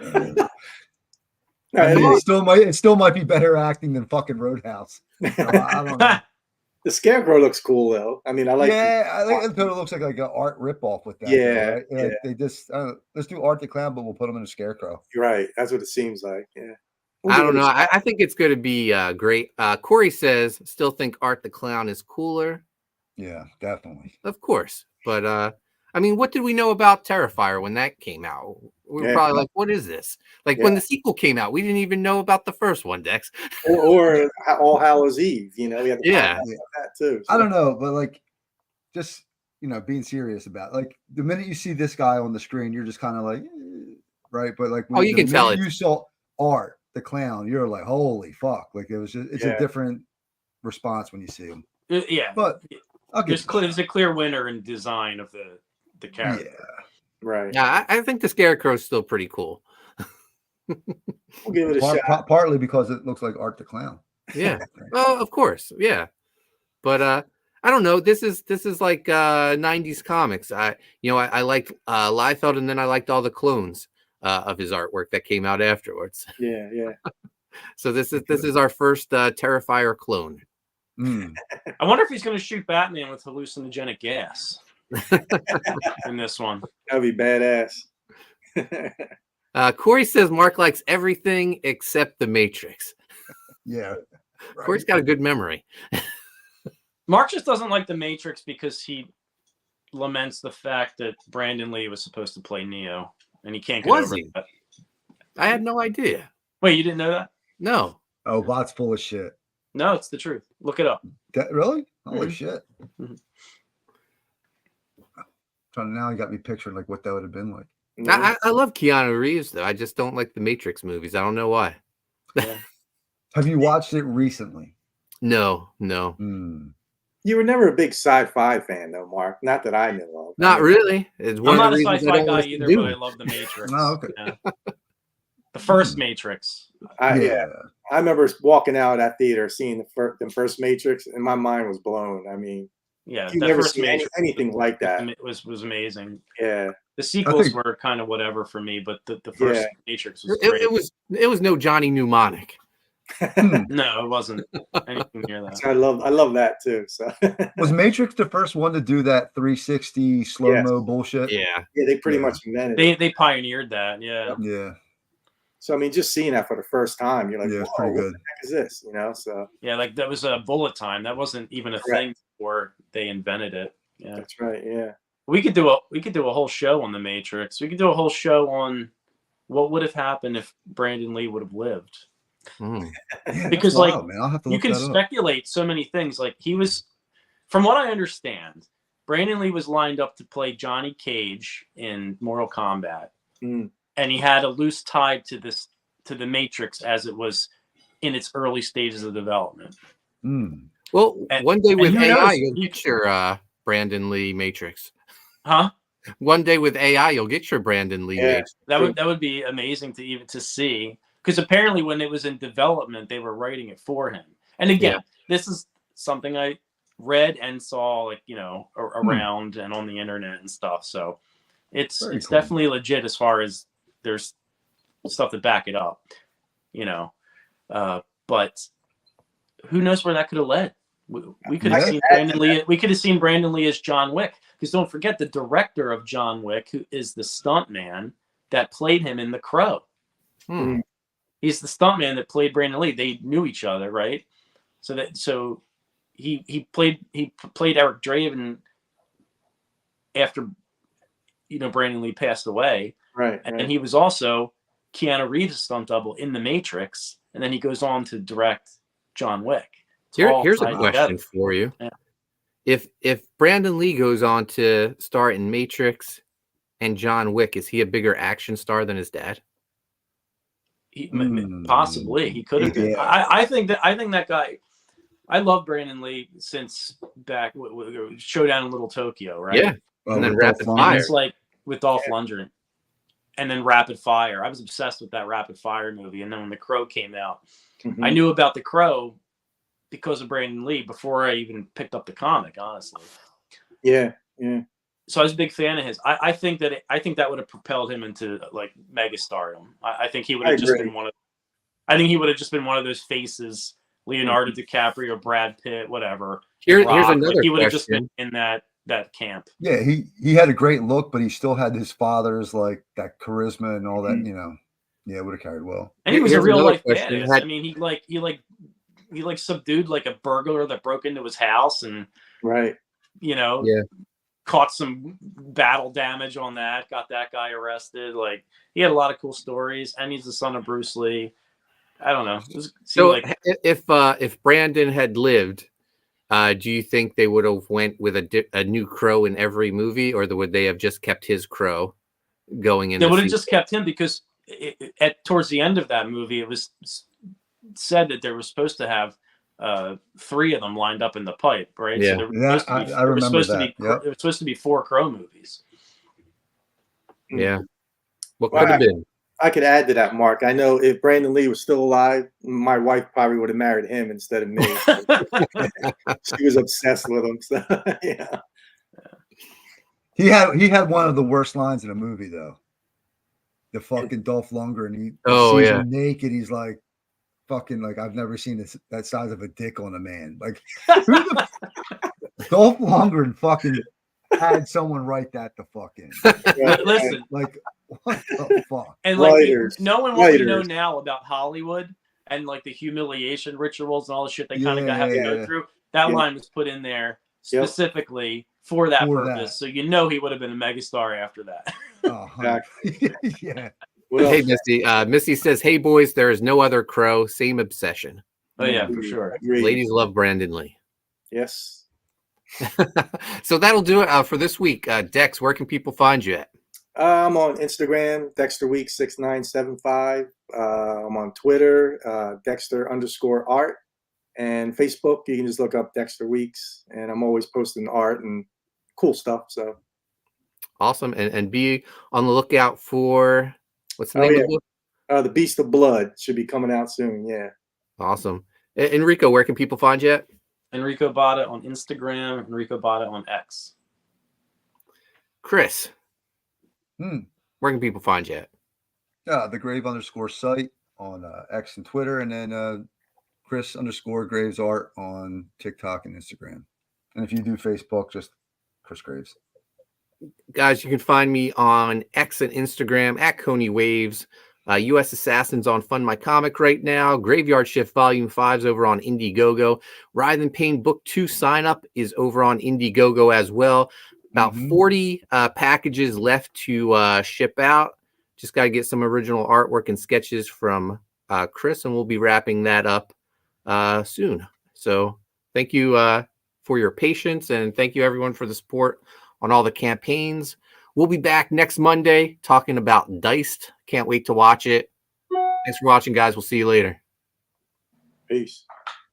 mean, it still might be better acting than fucking Roadhouse. So I don't know. The Scarecrow looks cool though. I mean, I like. Yeah, I think it looks like an art ripoff with that. Yeah, though, right? yeah. Like they just let's do Art the Clown, but we'll put him in a Scarecrow. You're right. That's what it seems like. Yeah. I don't know. I think it's going to be great. Corey says, still think Art the Clown is cooler. Yeah, definitely. Of course. But, I mean, what did we know about Terrifier when that came out? We were probably like, what is this? Like when the sequel came out, we didn't even know about the first one, Dex. or All Hallows Eve, we had to yeah. that too. So. I don't know, but like, just, being serious about it. Like the minute you see this guy on the screen, you're just kind of like, right? But like, when you can tell it. You saw Art the Clown, you're like, holy fuck. Like it's a different response when you see him. Yeah. But there's a clear winner in design of the character. Yeah. Right. Yeah, I think the Scarecrow is still pretty cool. We'll give it a shot. Partly because it looks like Art the Clown. Yeah. Well, of course. Yeah. But I don't know. This is like 90s comics. I liked Liefeld, and then I liked all the clones of his artwork that came out afterwards. Yeah, yeah. So this is our first Terrifier clone. I wonder if he's going to shoot Batman with hallucinogenic gas in this one. That'd be badass. Corey says Mark likes everything except the Matrix. Yeah. Right. Corey's got a good memory. Mark just doesn't like the Matrix because he laments the fact that Brandon Lee was supposed to play Neo, and he can't get over that. I had no idea. Wait, you didn't know that? No. Oh, Bot's full of shit. No, it's the truth. Look it up. Really? Holy shit. Now you got me picturing like what that would have been like. I love Keanu Reeves though. I just don't like the Matrix movies. I don't know why. Yeah. Have you watched it recently? No. You were never a big sci-fi fan though, Mark. Not that I know of. Not really. It's I'm not a sci-fi guy either, but I love the Matrix. Oh, okay. Yeah. The first Matrix. I remember walking out of that theater, seeing the first Matrix, and my mind was blown. I mean, you've never seen anything like that. It was amazing. Yeah. The sequels were kind of whatever for me, but the first Matrix was great. It was no Johnny Mnemonic. No, it wasn't anything near that. So I love that too. So was Matrix the first one to do that 360 slow-mo bullshit? Yeah. Yeah, they pretty much invented it. They pioneered that. Yeah. Yeah. So I mean, just seeing that for the first time, you're like, yeah, it's pretty good. What the heck is this? So yeah, like that was a bullet time. That wasn't even a thing before they invented it. Yeah, that's right. Yeah, we could do a whole show on the Matrix. We could do a whole show on what would have happened if Brandon Lee would have lived. Yeah, because wild, man. I'll have to you look can that up. speculate so many things. Like he was, from what I understand, Brandon Lee was lined up to play Johnny Cage in Mortal Kombat. And he had a loose tie to the Matrix as it was in its early stages of development. Well, one day with AI, you'll get your Brandon Lee Matrix. Huh? One day with AI, you'll get your Brandon Lee Matrix. That would be amazing to see, because apparently when it was in development, they were writing it for him. And again, this is something I read and saw, like around and on the internet and stuff. So it's cool. Definitely legit as far as there's stuff to back it up, but who knows where that could have led. We could have seen Brandon Lee. We could have seen Brandon Lee as John Wick, because don't forget the director of John Wick, who is the stuntman that played him in The Crow. He's the stuntman that played Brandon Lee. They knew each other, right? So he played Eric Draven after Brandon Lee passed away. Right. And he was also Keanu Reeves' stunt double in The Matrix, and then he goes on to direct John Wick. Here's a question for you. Yeah. If Brandon Lee goes on to star in Matrix and John Wick, is he a bigger action star than his dad? Possibly. He could have been. I think that guy, I love Brandon Lee since back Showdown in Little Tokyo, right? Yeah. And then Rapid Fire. It's like with Dolph Lundgren. And then Rapid Fire. I was obsessed with that Rapid Fire movie. And then when The Crow came out, I knew about The Crow because of Brandon Lee before I even picked up the comic, honestly. Yeah. So I was a big fan of his. I think that would have propelled him into like mega stardom. I think he would have just been one of those faces Leonardo DiCaprio, Brad Pitt, whatever. Here's Rock, another he would have just question. been in that camp. Yeah, he had a great look, but he still had his father's like that charisma and all that. You know, yeah, it would have carried well. And he was a Here's real another life question. badass. I mean, he subdued like a burglar that broke into his house and Right. you know, Yeah. caught some battle damage on that, got that guy arrested. Like he had a lot of cool stories, and he's the son of Bruce Lee. I don't know. So if Brandon had lived, do you think they would have went with a new crow in every movie, or would they have just kept his crow going in? They would have just kept him because towards the end of that movie, it was said that they were supposed to have 3 of them lined up in the pipe, right? Yeah, So I remember that. It was supposed to be 4 Crow movies. Yeah. What could have been? I could add to that, Mark. I know if Brandon Lee was still alive, my wife probably would have married him instead of me. She was obsessed with him. So, yeah. He had one of the worst lines in a movie, though. The fucking Dolph Lundgren. He sees him naked. He's like, fucking, like, I've never seen that size of a dick on a man. Like, Dolph Lundgren fucking had someone write that the fuck in. Listen, like, what the fuck? And like, knowing what we know now about Hollywood and like the humiliation rituals and all the shit they kind of have to go through, that line was put in there specifically for that purpose. So you know he would have been a megastar after that. Yeah. Hey, Misty. Misty says, "Hey boys, there is no other crow. Same obsession." Oh yeah, for sure. Ladies love Brandon Lee. Yes. So that'll do it for this week. Dex, where can people find you at? I'm on Instagram, Dexter Weeks 6975. I'm on Twitter, Dexter_art, and Facebook. You can just look up Dexter Weeks, and I'm always posting art and cool stuff. So awesome, and be on the lookout for what's the name of the book? The Beast of Blood should be coming out soon. Yeah. Awesome. Enrico, where can people find you at? Enrico Botta on Instagram, Enrico Botta on X. Chris, where can people find you at? The Grave_site on X and Twitter, and then Chris_Graves art on TikTok and Instagram. And if you do Facebook, just Chris Graves. Guys, you can find me on X and Instagram at Koni Waves. U.S. Assassins on Fund My Comic right now. Graveyard Shift Volume 5 is over on Indiegogo. Writhe Payne Book 2 sign up is over on Indiegogo as well. About 40 packages left to ship out. Just got to get some original artwork and sketches from Chris, and we'll be wrapping that up soon. So thank you for your patience, and thank you everyone for the support on all the campaigns. We'll be back next Monday talking about Diced. Can't wait to watch it. Thanks for watching, guys. We'll see you later. Peace.